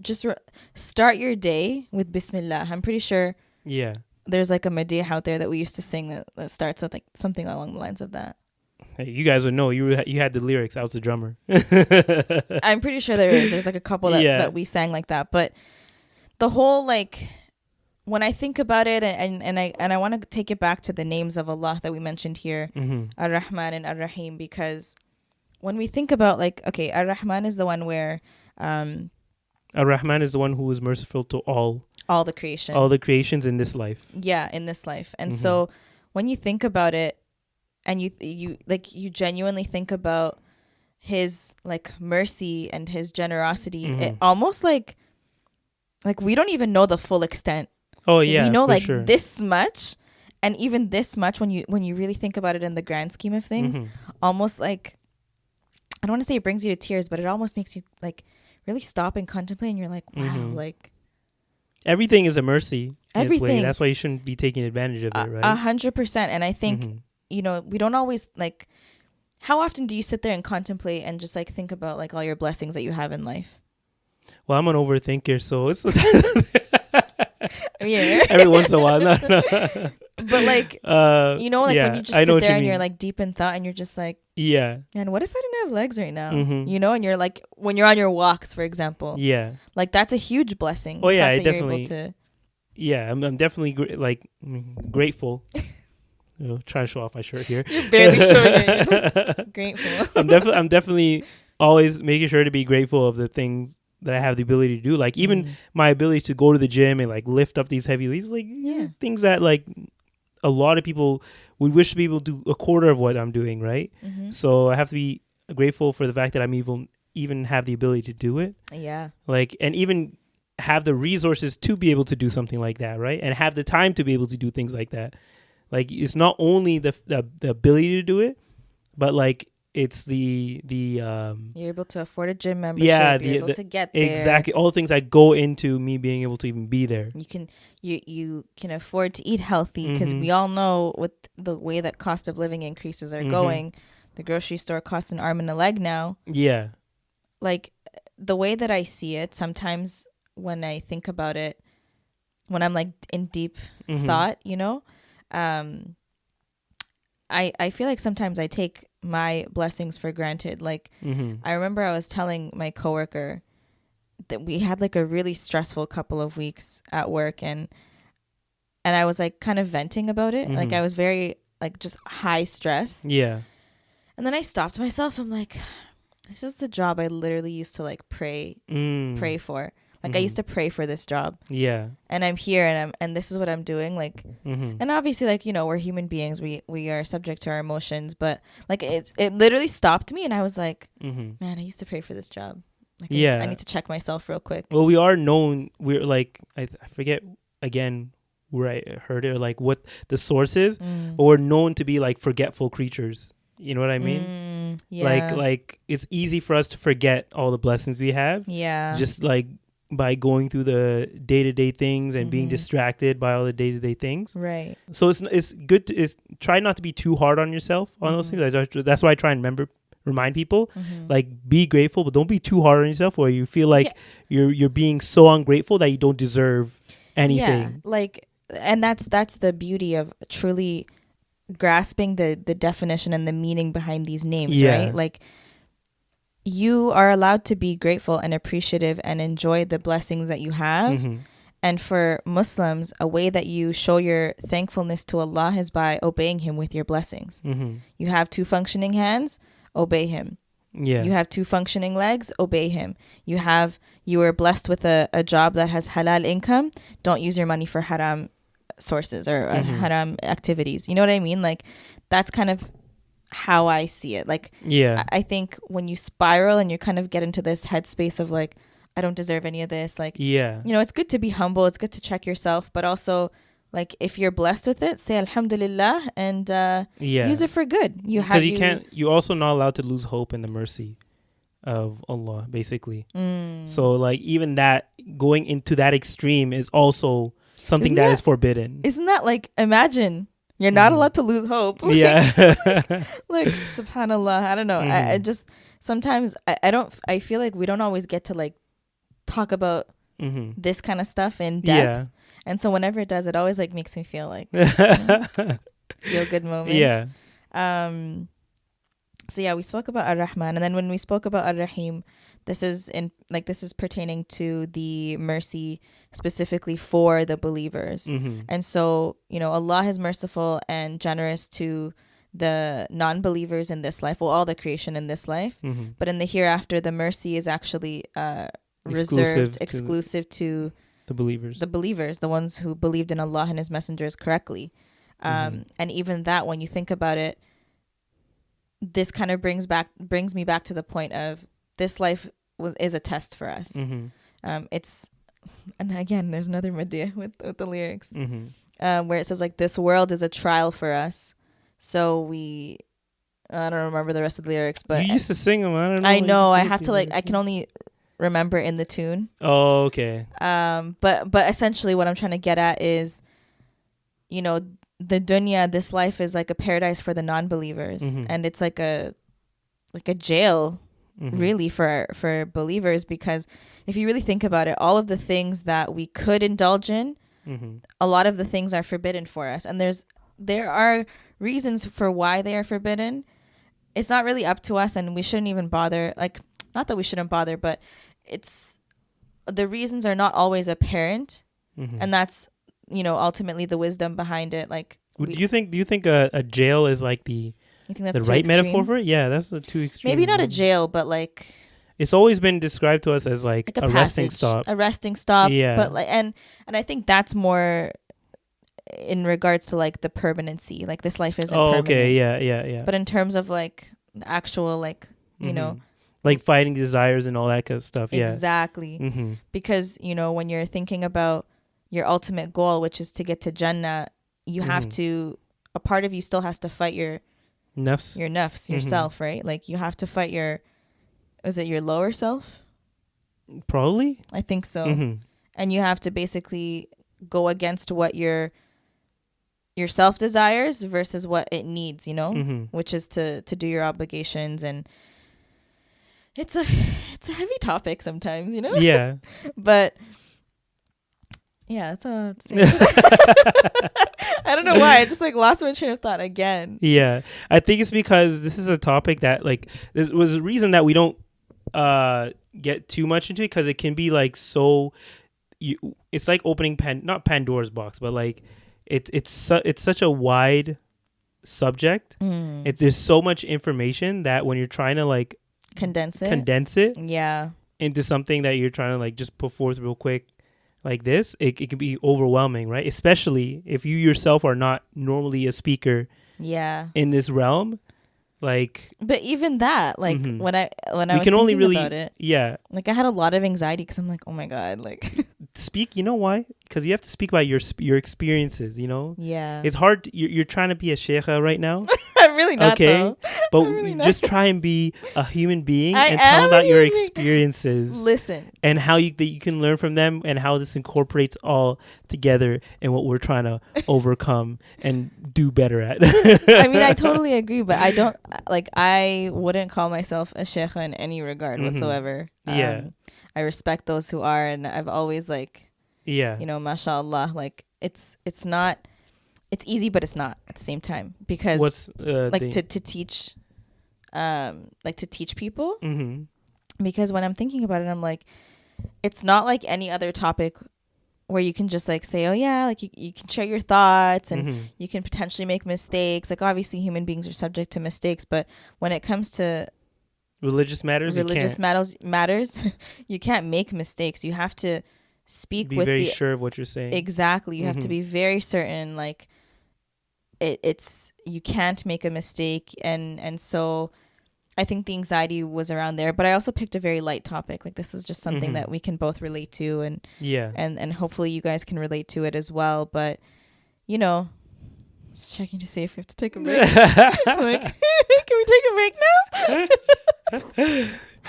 just start your day with Bismillah. I'm pretty sure there's like a Madih out there that we used to sing that starts with like something along the lines of that. Hey, you guys would know. You had the lyrics. I was the drummer. I'm pretty sure there's like a couple that we sang like that. But the whole, like, when I think about it, and I want to take it back to the names of Allah that we mentioned here, Ar-Rahman and Ar-Rahim, because when we think about, like, okay, Ar-Rahman is the one where Ar-Rahman is the one who is merciful to all the creations in this life. Yeah, in this life. And so when you think about it, and you genuinely think about his, like, mercy and his generosity, it almost like we don't even know the full extent. Oh yeah, we know like this much, and even this much when you really think about it in the grand scheme of things, almost like, I don't want to say it brings you to tears, but it almost makes you like really stop and contemplate, and you're like, wow, like, everything is a mercy. Everything. That's why you shouldn't be taking advantage of it, right? 100%. And I think we don't always, like, how often do you sit there and contemplate and just like think about like all your blessings that you have in life? Well, I'm an overthinker, so it's yeah. Every once in a while. No. But like, when you just sit there and you're like deep in thought, and you're just like, and what if I didn't have legs right now? And you're like, when you're on your walks, for example, like, that's a huge blessing. Oh yeah, I definitely. I'm definitely grateful. Trying to show off my shirt here. You're barely showing it. Grateful. I'm definitely always making sure to be grateful of the things that I have the ability to do. Like, even my ability to go to the gym and like lift up these heavy weights, like things that like a lot of people would wish to be able to do a quarter of what I'm doing, right? So I have to be grateful for the fact that I'm even have the ability to do it. Yeah. Like, and even have the resources to be able to do something like that, right? And have the time to be able to do things like that. Like, it's not only the ability to do it, but like it's the you're able to afford a gym membership. Yeah, you're able to get there. Exactly, all the things that go into me being able to even be there. You can afford to eat healthy, because we all know with the way that cost of living increases are going, the grocery store costs an arm and a leg now. Yeah, like, the way that I see it, sometimes when I think about it, when I'm like in deep thought, I feel like sometimes I take my blessings for granted. Like, I remember I was telling my coworker that we had like a really stressful couple of weeks at work, and I was like kind of venting about it. Like, I was very like just high stress. Yeah. And then I stopped myself. I'm like, this is the job I literally used to like pray for. Like, I used to pray for this job. Yeah. And I'm here, and this is what I'm doing. Like, and obviously, like, we're human beings. We are subject to our emotions, but like, it literally stopped me, and I was like, man, I used to pray for this job. Like, I need to check myself real quick. Well, we are known. We're like, I forget again where I heard it, or like what the source is, but we're known to be like forgetful creatures. You know what I mean? Yeah. Like it's easy for us to forget all the blessings we have. Yeah. Just like by going through the day-to-day things and being distracted by all the day-to-day things. Right. So it's good to try not to be too hard on yourself on those things. That's why I try and remind people, Mm-hmm. like, be grateful, but don't be too hard on yourself where you feel like you're being so ungrateful that you don't deserve anything. Yeah, like, and that's the beauty of truly grasping the definition and the meaning behind these names, Yeah. right? Like, you are allowed to be grateful and appreciative and enjoy the blessings that you have. Mhm. And for Muslims, a way that you show your thankfulness to Allah is by obeying Him with your blessings. Mhm. You have 2 functioning hands, obey Him. Yeah. You have 2 functioning legs, obey Him. You were blessed with a job that has halal income, don't use your money for haram sources or haram activities. You know what I mean? Like, that's kind of how I see it. Like, Yeah. I think when you spiral and you kind of get into this headspace of like, I don't deserve any of this, like, Yeah. you know, it's good to be humble, it's good to check yourself, but also, like, if you're blessed with it, say Alhamdulillah and Yeah. use it for good. Because you're also not allowed to lose hope in the mercy of Allah, basically. So, like, even that, going into that extreme is also something that is forbidden. Isn't that, like, imagine you're not allowed to lose hope. Yeah. Like, subhanallah, I don't know. I just, sometimes I feel like we don't always get to, like, talk about this kind of stuff in depth. Yeah. And so whenever it does, it always, like, makes me feel like feel good moment. Yeah. So yeah, we spoke about Ar-Rahman, and then when we spoke about Ar-Rahim, this is pertaining to the mercy specifically for the believers. And so, you know, Allah is merciful and generous to the non-believers in this life, well, all the creation in this life, but in the hereafter, the mercy is actually exclusive to the believers, the ones who believed in Allah and His messengers correctly. And even that, when you think about it, this kind of brings me back to the point of this life is a test for us. It's, and again, there's another madiyah with the lyrics, where it says, like, this world is a trial for us. So I don't remember the rest of the lyrics, but you used to sing them. I don't know. I know. I have to, like, I can only remember in the tune. Oh, okay. But essentially what I'm trying to get at is, you know, the dunya, this life is like a paradise for the non-believers, and it's like a jail really for believers, because if you really think about it, all of the things that we could indulge in, a lot of the things are forbidden for us, and there are reasons for why they are forbidden. It's not really up to us, and we shouldn't even bother. Like, not that we shouldn't bother, but it's, the reasons are not always apparent, and that's, you know, ultimately the wisdom behind it. Like, do you think a jail is like the right extreme metaphor for it? Yeah, that's too extreme. Maybe not a jail, but like, it's always been described to us as like a resting stop. A resting stop. Yeah. But like, and I think that's more in regards to like the permanency. Like, this life isn't permanent. Okay. Yeah. But in terms of like the actual, like, you know, like fighting desires and all that kind of stuff. Yeah. Exactly. Because, you know, when you're thinking about your ultimate goal, which is to get to Jannah, you have to, a part of you still has to fight your nafs, yourself, right? Like, you have to fight is it your lower self? Probably. I think so. And you have to basically go against what your self desires versus what it needs, you know, which is to do your obligations. And it's a heavy topic sometimes, you know? Yeah. But yeah, that's all I have to say. I don't know why. I just like lost my train of thought again. Yeah. I think it's because this is a topic that, like, there was a reason that we don't get too much into it, because it can be like it's like opening not Pandora's box, but like it's such a wide subject. There's so much information that when you're trying to like condense it yeah, into something that you're trying to like just put forth real quick like this, it can be overwhelming, right? Especially if you yourself are not normally a speaker in this realm. Like, but even that, like, when I was can only thinking really about it, like, I had a lot of anxiety because I'm like, oh my god, like speak. You know why? Because you have to speak about your experiences. You know, Yeah. it's hard. You're trying to be a sheikha right now. I'm really not, Okay, though. but I'm really not. just try and be a human being I and tell am about a your human being. experiences Listen. and how that you can learn from them and how this incorporates all together in what we're trying to overcome and do better at. I mean, I totally agree, but I wouldn't call myself a sheikha in any regard whatsoever. Yeah. I respect those who are, and I've always Yeah. mashallah, it's not, it's easy, but it's not at the same time, because What's to teach, to teach people, because when I'm thinking about it, I'm like, it's not like any other topic where you can just say, oh yeah, you can share your thoughts and you can potentially make mistakes. Like, obviously human beings are subject to mistakes, but when it comes to religious matters, you can't make mistakes. You have to speak be with very sure of what you're saying. Exactly. You have to be very certain, it's you can't make a mistake, and so I think the anxiety was around there, but I also picked a very light topic. Like, this is just something that we can both relate to, and and hopefully you guys can relate to it as well. But just checking to see if we have to take a break. Can we take a break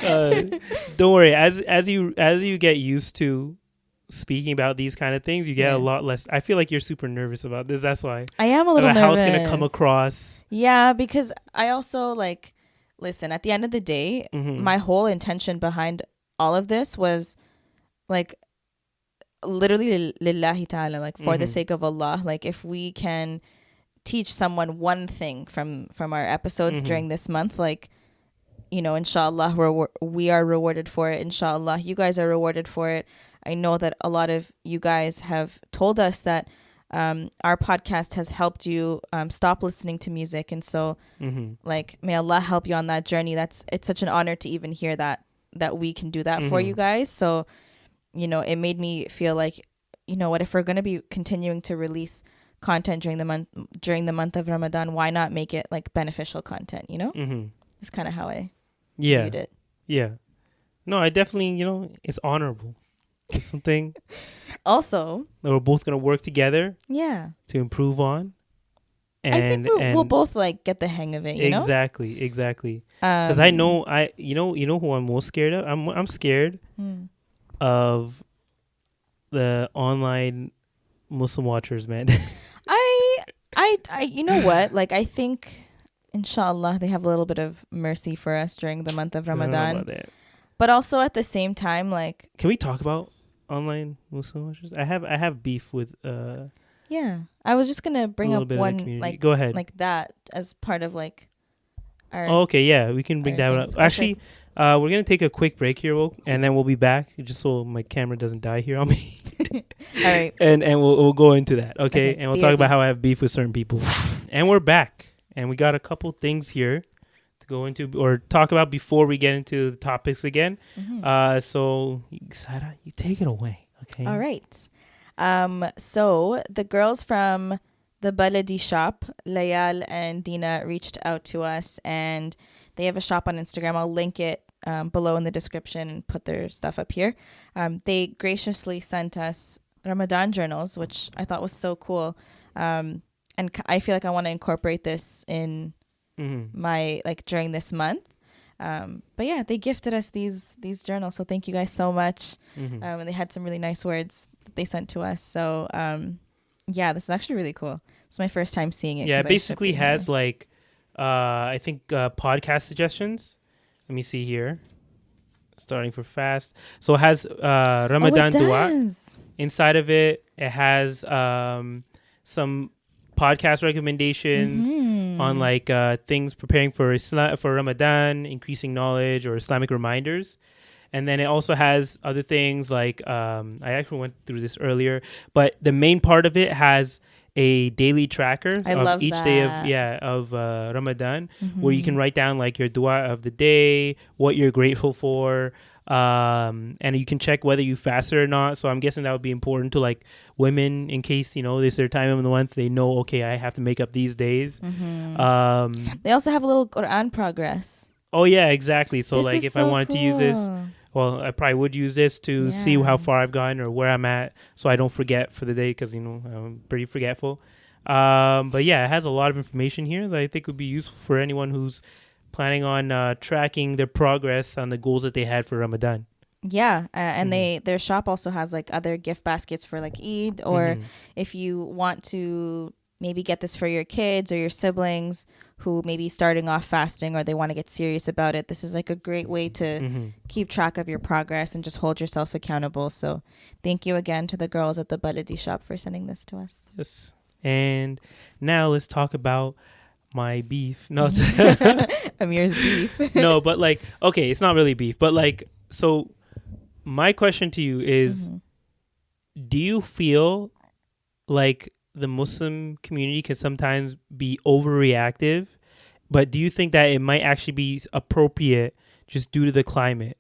now? Don't worry. As you get used to speaking about these kind of things, you get a lot less. I feel like you're super nervous about this. That's why I am a little nervous. How it's gonna come across. Yeah, because I also listen. At the end of the day, my whole intention behind all of this was literally lillahi ta'ala, for the sake of Allah. If we can teach someone one thing from our episodes during this month, inshallah we are rewarded for it. Inshallah you guys are rewarded for it. I know that a lot of you guys have told us that our podcast has helped you stop listening to music, and so may Allah help you on that journey. It's such an honor to even hear that we can do that for you guys. So it made me feel like, what, if we're going to be continuing to release content during the month of Ramadan, why not make it beneficial content? It's kind of how I viewed it. No, I definitely, it's honorable. It's something also that we're both gonna work together to improve on, and I think we'll both get the hang of it. Exactly because I know you know who I'm most scared of. I'm scared of the online Muslim watchers, man. I you know what, I think inshallah they have a little bit of mercy for us during the month of Ramadan, but also at the same time, can we talk about online Muslim watchers? I have beef with I was just gonna bring up one go ahead, that as part of our we can bring that up. Actually, we're gonna take a quick break here, and then we'll be back, just so my camera doesn't die here on me. All right, and we'll go into that, okay? And we'll talk about how I have beef with certain people. And we're back, and we got a couple things here to go into or talk about before we get into the topics again. So Sarah, you take it away, okay? All right. So the girls from the Baladishop, Layal and Dina, reached out to us, and they have a shop on Instagram. I'll link it below in the description and put their stuff up here. They graciously sent us Ramadan journals, which I thought was so cool. And I feel like I want to incorporate this in my during this month. But yeah, they gifted us these journals, so thank you guys so much. And they had some really nice words that they sent to us. So this is actually really cool. It's my first time seeing it. Yeah, it basically has I think podcast suggestions. Let me see here. Starting for fast. So it has Ramadan dua inside of it. It has some podcast recommendations on things preparing for Ramadan, increasing knowledge, or Islamic reminders. And then it also has other things I actually went through this earlier, but the main part of it has a daily tracker of each day of Ramadan, where you can write down your dua of the day, what you're grateful for, and you can check whether you fasted or not. So I'm guessing that would be important to women, in case this is their time of the month, they know, okay, I have to make up these days. They also have a little Quran progress. Oh yeah, exactly. So if I wanted to use this well, I probably would use this to see how far I've gotten or where I'm at, so I don't forget for the day, because I'm pretty forgetful. But yeah, it has a lot of information here that I think would be useful for anyone who's planning on tracking their progress on the goals that they had for Ramadan. Yeah, and their shop also has like other gift baskets for like Eid, or if you want to maybe get this for your kids or your siblings who may be starting off fasting or they want to get serious about it. This is like a great way to keep track of your progress and just hold yourself accountable. So thank you again to the girls at the Baladishop for sending this to us. Yes. And now let's talk about my beef. No, Amir's beef. No, but like, okay, it's not really beef, but like, so my question to you is, do you feel like the Muslim community can sometimes be overreactive, but do you think that it might actually be appropriate just due to the climate?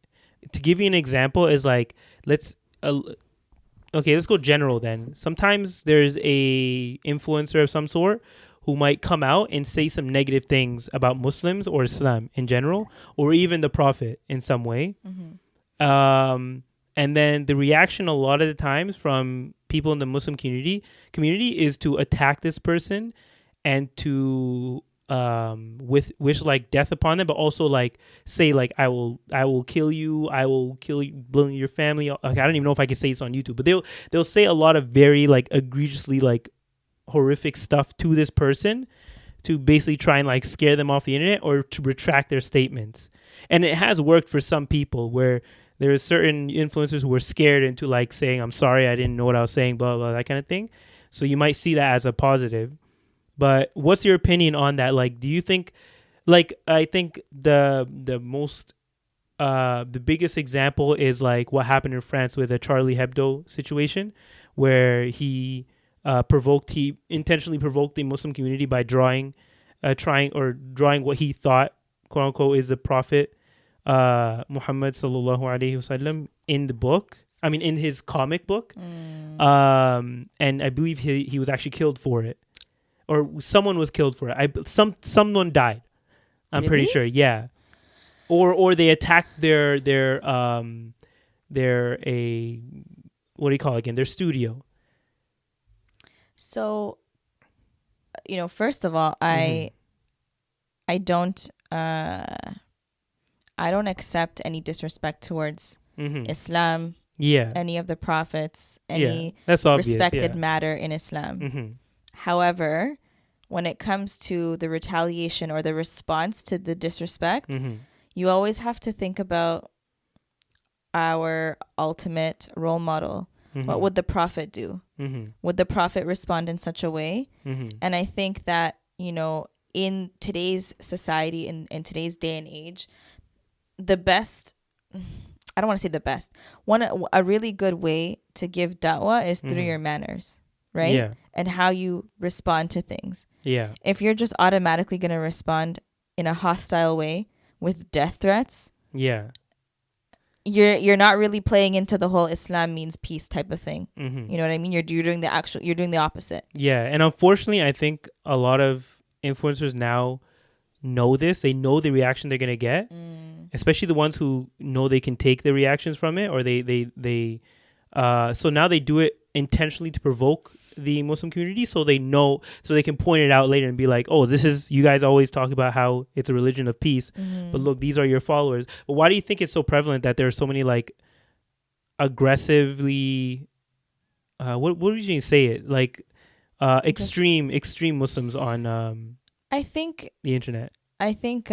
To give you an example is like, let's go general then. Sometimes there's a influencer of some sort who might come out and say some negative things about Muslims or Islam in general, or even the Prophet in some way. And then the reaction a lot of the times from people in the Muslim community is to attack this person and to wish like death upon them, but also like say like I will kill you, bully your family. Like, I don't even know if I can say this on YouTube, but they'll say a lot of very like egregiously like horrific stuff to this person to basically try and like scare them off the internet or to retract their statements. And it has worked for some people where there are certain influencers who were scared into like saying, I'm sorry, I didn't know what I was saying, blah, blah, that kind of thing. So you might see that as a positive. But what's your opinion on that? Like, do you think, like, I think the most, the biggest example is like what happened in France with the Charlie Hebdo situation, where he intentionally provoked the Muslim community by drawing what he thought, quote unquote, is the Prophet Muhammad sallallahu alaihi wasallam in his comic book. And I believe he was actually killed for it, or someone was killed for it. Someone died. I'm pretty sure. Yeah. Or they attacked their what do you call it again? Their studio. So, first of all, I don't accept any disrespect towards Islam, any of the prophets, any that's obvious, respected matter in Islam. However, when it comes to the retaliation or the response to the disrespect, you always have to think about our ultimate role model. What would the prophet do? Would the prophet respond in such a way? And I think that, in today's society, in today's day and age, the best, I don't want to say the best, a really good way to give da'wah is through your manners, right? Yeah. And how you respond to things. Yeah. If you're just automatically going to respond in a hostile way with death threats, you're not really playing into the whole Islam means peace type of thing. You know what I mean? You're doing the opposite. Yeah. And unfortunately, I think a lot of influencers now know this. They know the reaction they're going to get, especially the ones who know they can take the reactions from it, or so now they do it intentionally to provoke the Muslim community, so they know, so they can point it out later and be like, oh, you guys always talk about how it's a religion of peace, but look, these are your followers. But why do you think it's so prevalent that there are so many like aggressively what would you say it, like extreme Muslims on I think the internet? I think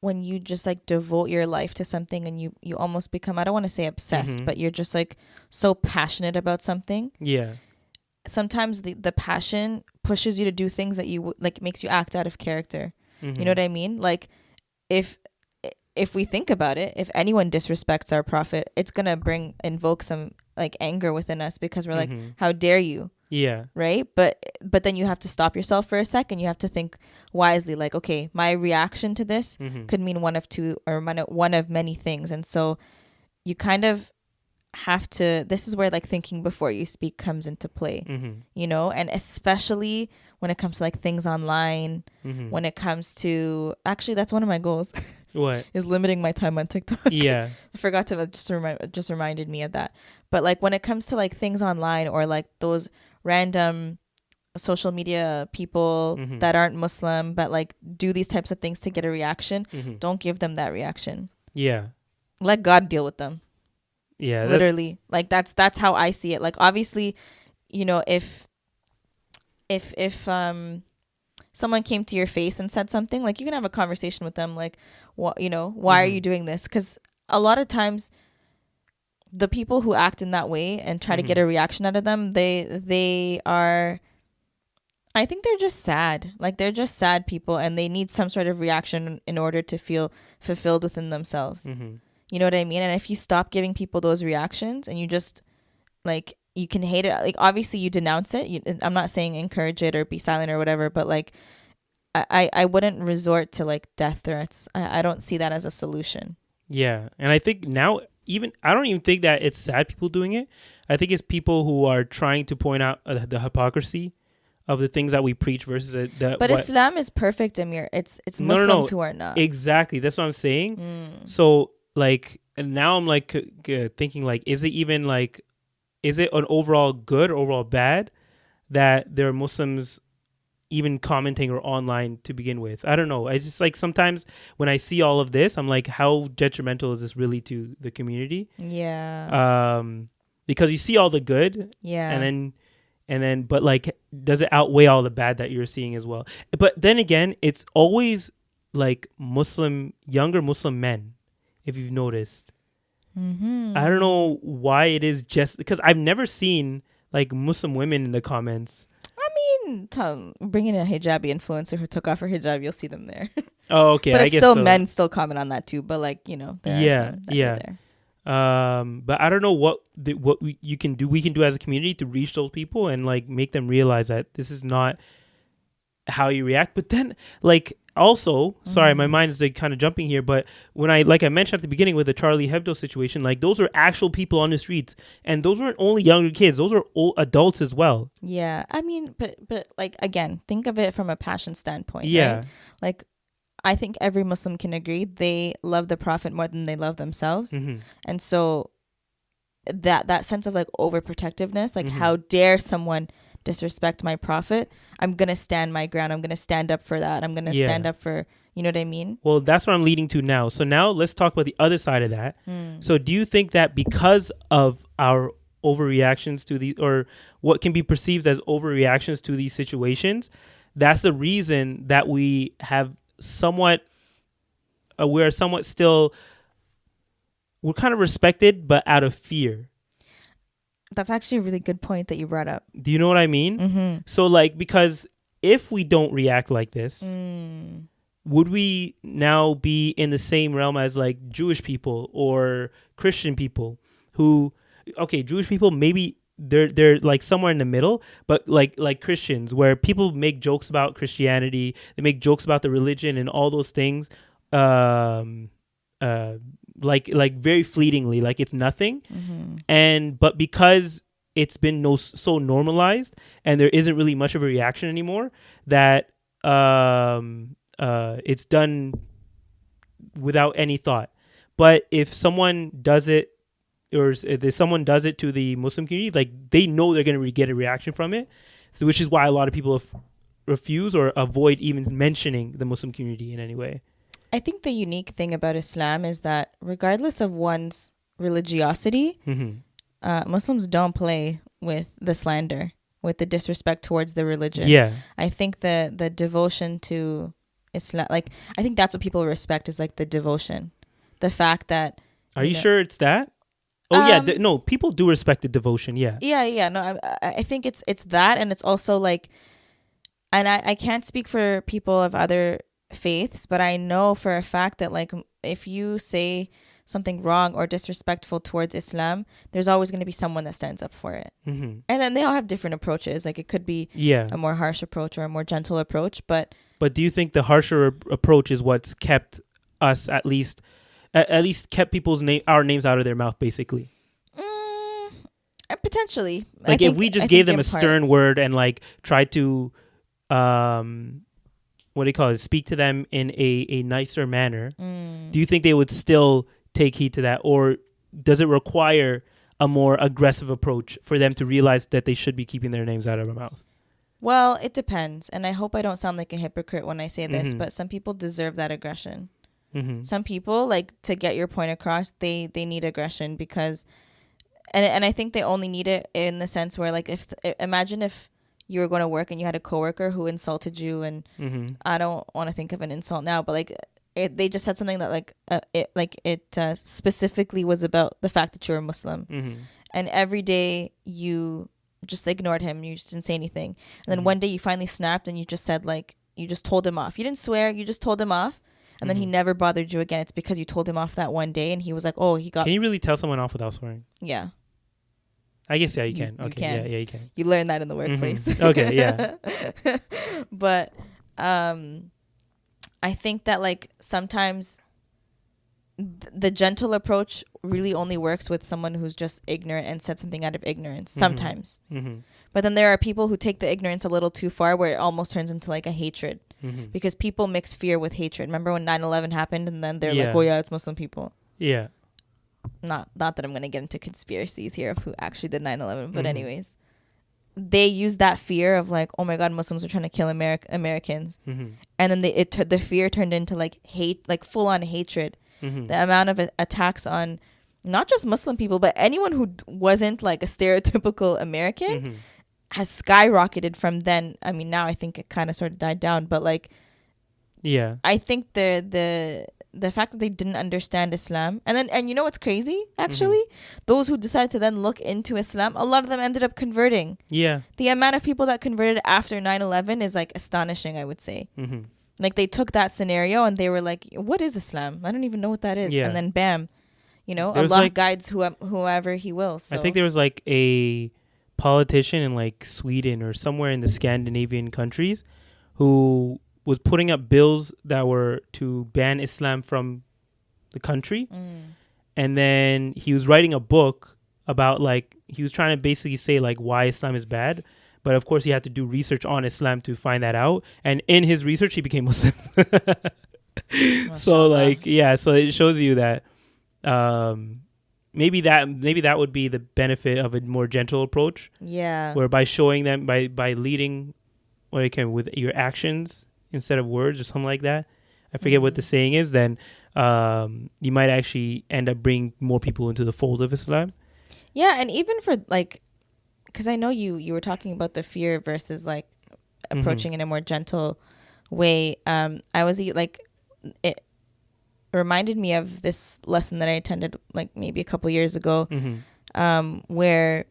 when you just like devote your life to something and you almost become, I don't want to say obsessed, but you're just like so passionate about something. Yeah. Sometimes the passion pushes you to do things that you like, makes you act out of character. You know what I mean? Like if we think about it, if anyone disrespects our prophet, it's going to invoke some like anger within us, because we're like, how dare you? Yeah. Right. But then you have to stop yourself for a second. You have to think wisely, like, okay, my reaction to this could mean one of two or one of many things. And so you kind of have to, this is where like thinking before you speak comes into play, and especially when it comes to like things online, when it comes to, actually, that's one of my goals. What? Is limiting my time on TikTok. Yeah. I forgot to just reminded me of that. But like when it comes to like things online or like those random social media people that aren't Muslim but like do these types of things to get a reaction, don't give them that reaction. Yeah. Let God deal with them. Yeah. Literally. Like that's how I see it. Like obviously, you know, if someone came to your face and said something, like you can have a conversation with them, like, what, you know, why are you doing this? Because a lot of times the people who act in that way and try to get a reaction out of them, they are, I think they're just sad. Like they're just sad people and they need some sort of reaction in order to feel fulfilled within themselves. You know what I mean? And if you stop giving people those reactions and you just like, you can hate it. Like obviously you denounce it. I'm not saying encourage it or be silent or whatever, but like I wouldn't resort to like death threats. I don't see that as a solution. Yeah. And I think now I don't even think that it's sad people doing it. I think it's people who are trying to point out the hypocrisy of the things that we preach versus But Islam is perfect, Amir. It's Muslims who are not. Exactly. That's what I'm saying. So like, and now I'm like thinking like, is it an overall good or overall bad that there are Muslims even commenting or online to begin with? I don't know. I just like sometimes when I see all of this, I'm like, how detrimental is this really to the community? Yeah. Because you see all the good. Yeah. And then, but like, does it outweigh all the bad that you're seeing as well? But then again, it's always like younger Muslim men, if you've noticed. I don't know why it is, just because I've never seen like Muslim women in the comments. I mean, bring in a hijabi influencer who took off her hijab, you'll see them there. Oh, okay. But I it's guess still so. men still comment on that too. But like, you know, there are some that are there. But I don't know what you can do. We can do as a community to reach those people and like make them realize that this is not how you react. But then like also, sorry, my mind is like kind of jumping here, but when I mentioned at the beginning with the Charlie Hebdo situation, like those are actual people on the streets, and those weren't only younger kids; those are old adults as well. Yeah, I mean, but like again, think of it from a passion standpoint. Yeah, right? Like I think every Muslim can agree they love the Prophet more than they love themselves, and so that sense of like overprotectiveness, like how dare someone disrespect my Prophet? I'm gonna stand my ground. I'm gonna stand up for that. I'm gonna stand up for, you know what I mean? Well, that's what I'm leading to now. So now let's talk about the other side of that. So do you think that because of our overreactions to these, or what can be perceived as overreactions to these situations, that's the reason that we have we're kind of respected, but out of fear? That's actually a really good point that you brought up. Do you know what I mean? So like, because if we don't react like this, would we now be in the same realm as like Jewish people or Christian people who, okay, Jewish people, maybe they're like somewhere in the middle, but like Christians, where people make jokes about Christianity, they make jokes about the religion and all those things, like very fleetingly, like it's nothing. But because it's been so normalized and there isn't really much of a reaction anymore, that it's done without any thought. But if someone does it, or if someone does it to the Muslim community, like they know they're going to get a reaction from it, so which is why a lot of people refuse or avoid even mentioning the Muslim community in any way. I think the unique thing about Islam is that regardless of one's religiosity, Muslims don't play with the slander, with the disrespect towards the religion. Yeah. I think the devotion to Islam, like I think that's what people respect, is like the devotion. The fact that... Are you sure it's that? Oh, yeah. No, people do respect the devotion. Yeah. Yeah. No, I think it's that. And it's also like... And I can't speak for people of other faiths, but I know for a fact that like if you say something wrong or disrespectful towards Islam, there's always going to be someone that stands up for it. And then they all have different approaches. Like it could be a more harsh approach or a more gentle approach, but do you think the harsher approach is what's kept us at least kept our names out of their mouth, basically? Potentially. Like if we just gave them a stern word and like tried to what do you call it, speak to them in a nicer manner, Mm. do you think they would still take heed to that, or does it require a more aggressive approach for them to realize that they should be keeping their names out of their mouth? Well, it depends, and I hope I don't sound like a hypocrite when I say this, Mhm. but some people deserve that aggression. Mm-hmm. Some people, like, to get your point across, they need aggression because, and I think they only need it in the sense where, like, imagine if you were going to work and you had a coworker who insulted you, and Mm-hmm. I don't want to think of an insult now, but like they just said something that it specifically was about the fact that you're a Muslim, Mm-hmm. and every day you just ignored him, you just didn't say anything, and then Mhm. one day you finally snapped and you just said, like, you just told him off. You didn't swear, you just told him off, and then he Mhm. never bothered you again. It's because you told him off that one day, and he was like, oh, he got Can you really tell someone off without swearing? yeah. I guess you You- can. you Okay, can. yeah, you can. You learn that in the workplace. Mhm. Okay, yeah. But I think that, like, sometimes the gentle approach really only works with someone who's just ignorant and said something out of ignorance sometimes. Mm-hmm. But then there are people who take the ignorance a little too far, where it almost turns into like a hatred, Mm-hmm. because people mix fear with hatred. Remember when 9/11 happened, and then they're Yeah. like, oh yeah, it's Muslim people. Yeah. Not that I'm going to get into conspiracies here of who actually did 9/11, but Mhm. anyways, they use that fear of like, oh my god, Muslims are trying to kill Americans, Mm-hmm. and then the fear turned into like hate, like full on hatred. Mm-hmm. The amount of attacks on not just Muslim people, but anyone who wasn't like a stereotypical American Mm-hmm. has skyrocketed from then. I mean, now I think it kind of sort of died down, but like, Yeah. I think the fact that they didn't understand Islam, and you know what's crazy? Actually, those who decided to then look into Islam, a lot of them ended up converting. Yeah. The amount of people that converted after 9/11 is like astonishing, I would say. Mm-hmm. Like, they took that scenario and they were like, what is Islam? I don't even know what that is. Yeah. And then bam, There was, Allah like- guides whoever he will. So I think there was like a politician in like Sweden or somewhere in the Scandinavian countries who was putting up bills that were to ban Islam from the country. And then he was writing a book about, like, he was trying to basically say like why Islam is bad. But of course he had to do research on Islam to find that out. And in his research, he became Muslim. So like, yeah, so it shows you that maybe that would be the benefit of a more gentle approach, yeah. where by showing them, by leading what you can with your actions instead of words or something like that. I forget what the saying is. Then you might actually end up bringing more people into the fold of Islam. Yeah, and even for like, because I know you were talking about the fear versus like approaching in a more gentle way. I was like, it reminded me of this lesson that I attended like maybe a couple years ago, where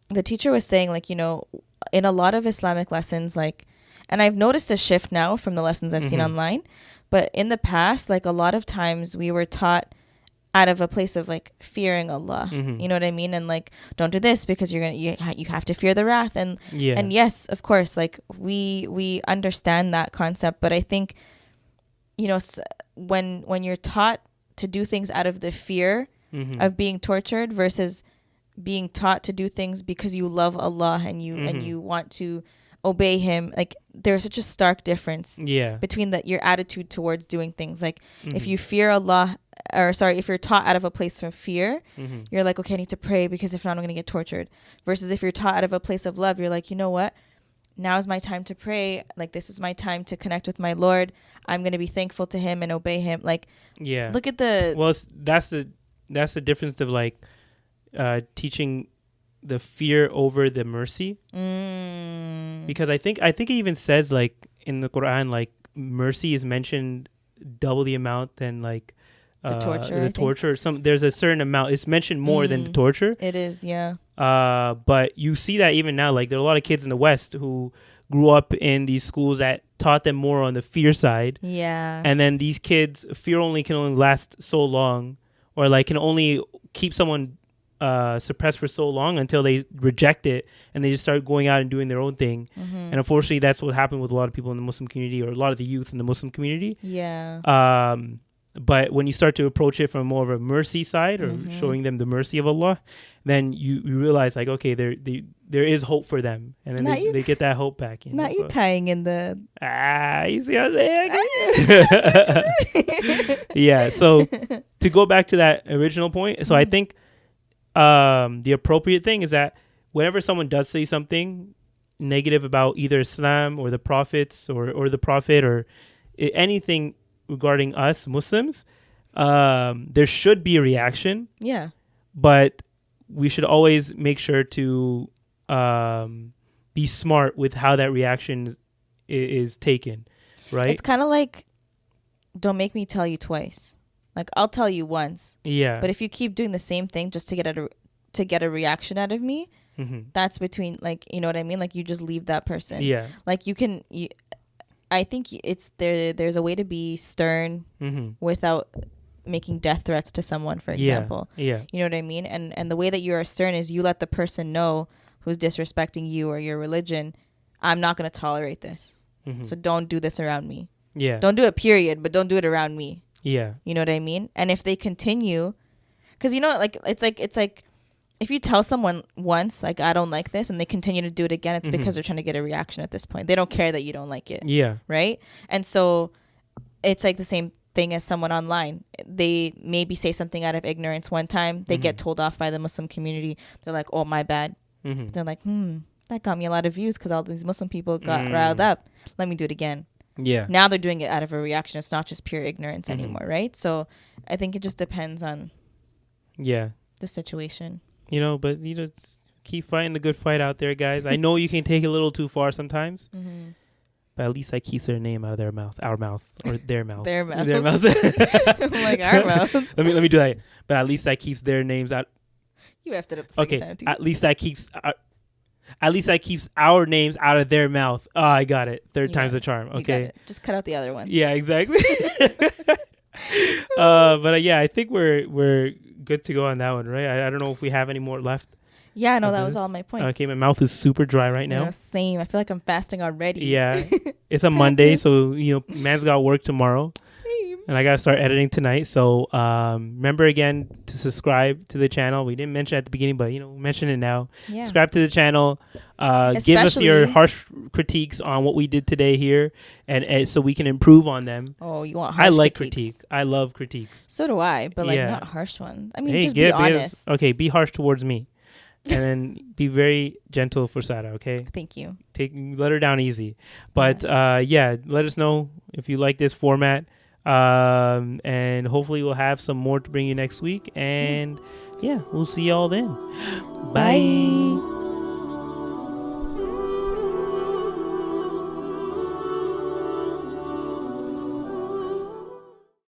the teacher was saying, like, in a lot of Islamic lessons, like, and I've noticed a shift now from the lessons I've seen online, but in the past, like, a lot of times we were taught out of a place of like fearing Allah, you know what I mean, and like, don't do this because you have to fear the wrath, and Yeah. and yes, of course, like we understand that concept, but I think when you're taught to do things out of the fear of being tortured versus being taught to do things because you love Allah and you want to obey him, like, there's such a stark difference Yeah. between your attitude towards doing things. Like, if you fear Allah, if you're taught out of a place of fear, you're like, okay, I need to pray because if not, I'm going to get tortured. Versus if you're taught out of a place of love, you're like, you know what? Now is my time to pray. Like, this is my time to connect with my Lord. I'm going to be thankful to him and obey him. Like, Yeah. look at the... Well, that's the difference of like teaching the fear over the mercy. Because I think it even says, like, in the Quran, like, mercy is mentioned double the amount than like The torture, I think. torture. There's a certain amount. It's mentioned more than the torture. It is, yeah. But you see that even now, like, there are a lot of kids in the West who grew up in these schools that taught them more on the fear side. Yeah. And then these kids, fear can only last so long, or like can only keep someone suppressed for so long until they reject it and they just start going out and doing their own thing. And unfortunately, that's what happened with a lot of people in the Muslim community, or a lot of the youth in the Muslim community. Yeah. But when you start to approach it from more of a mercy side, or showing them the mercy of Allah, then you realize, like, okay, there is hope for them, and then they get that hope back. You know, you tying in the you see what I'm saying? Yeah. So to go back to that original point, so I think the appropriate thing is that whenever someone does say something negative about either Islam or the prophets or the prophet or anything regarding us Muslims, there should be a reaction. Yeah. But we should always make sure to be smart with how that reaction is taken, right? It's kind of like, don't make me tell you twice. Like, I'll tell you once. Yeah. But if you keep doing the same thing just to get a reaction out of me, that's between, like, you know what I mean? Like, you just leave that person. Yeah. Like, I think it's there's a way to be stern without making death threats to someone, for example. Yeah. You know what I mean? And the way that you are stern is you let the person know who's disrespecting you or your religion, I'm not going to tolerate this. So don't do this around me. Yeah. Don't do it, period, but don't do it around me. Yeah. You know what I mean? And if they continue, because, you know, like, it's like if you tell someone once, like, I don't like this, and they continue to do it again, it's because they're trying to get a reaction at this point. They don't care that you don't like it. Yeah. Right? And so it's like the same thing as someone online. They maybe say something out of ignorance one time. They get told off by the Muslim community. They're like, oh, my bad. They're like, that got me a lot of views because all these Muslim people got riled up. Let me do it again. Yeah. Now they're doing it out of a reaction. It's not just pure ignorance anymore, right? So I think it just depends on the situation. You know, but, you know, keep fighting the good fight out there, guys. I know you can take it a little too far sometimes. But at least that keeps their name out of their mouth, our mouth, or their mouth. Their mouth. Their mouth. I'm like, our mouth. Let me do that. But at least that keeps their names out. You effed it up the second time, too. At least that keeps our names out of their mouth. Oh, I got it. Third time's the charm. Okay. Just cut out the other one. Yeah, exactly. But yeah, I think we're good to go on that one, right? I don't know if we have any more left. Yeah, no, that was all my points. Okay, my mouth is super dry right now. Same. I feel like I'm fasting already. Yeah. It's a Monday, so, you know, man's got work tomorrow. Same. And I got to start editing tonight. So remember, again, to subscribe to the channel. We didn't mention it at the beginning, but, you know, mention it now. Yeah. Subscribe to the channel. Give us your harsh critiques on what we did today here, and so we can improve on them. Oh, you want harsh I like critiques. critique. I love critiques. So do I, but, like, not harsh ones. I mean, just be honest. Be harsh towards me. And then be very gentle for Sada, okay? Thank you. Let her down easy. But let us know if you like this format. And hopefully we'll have some more to bring you next week. And we'll see y'all then. Bye.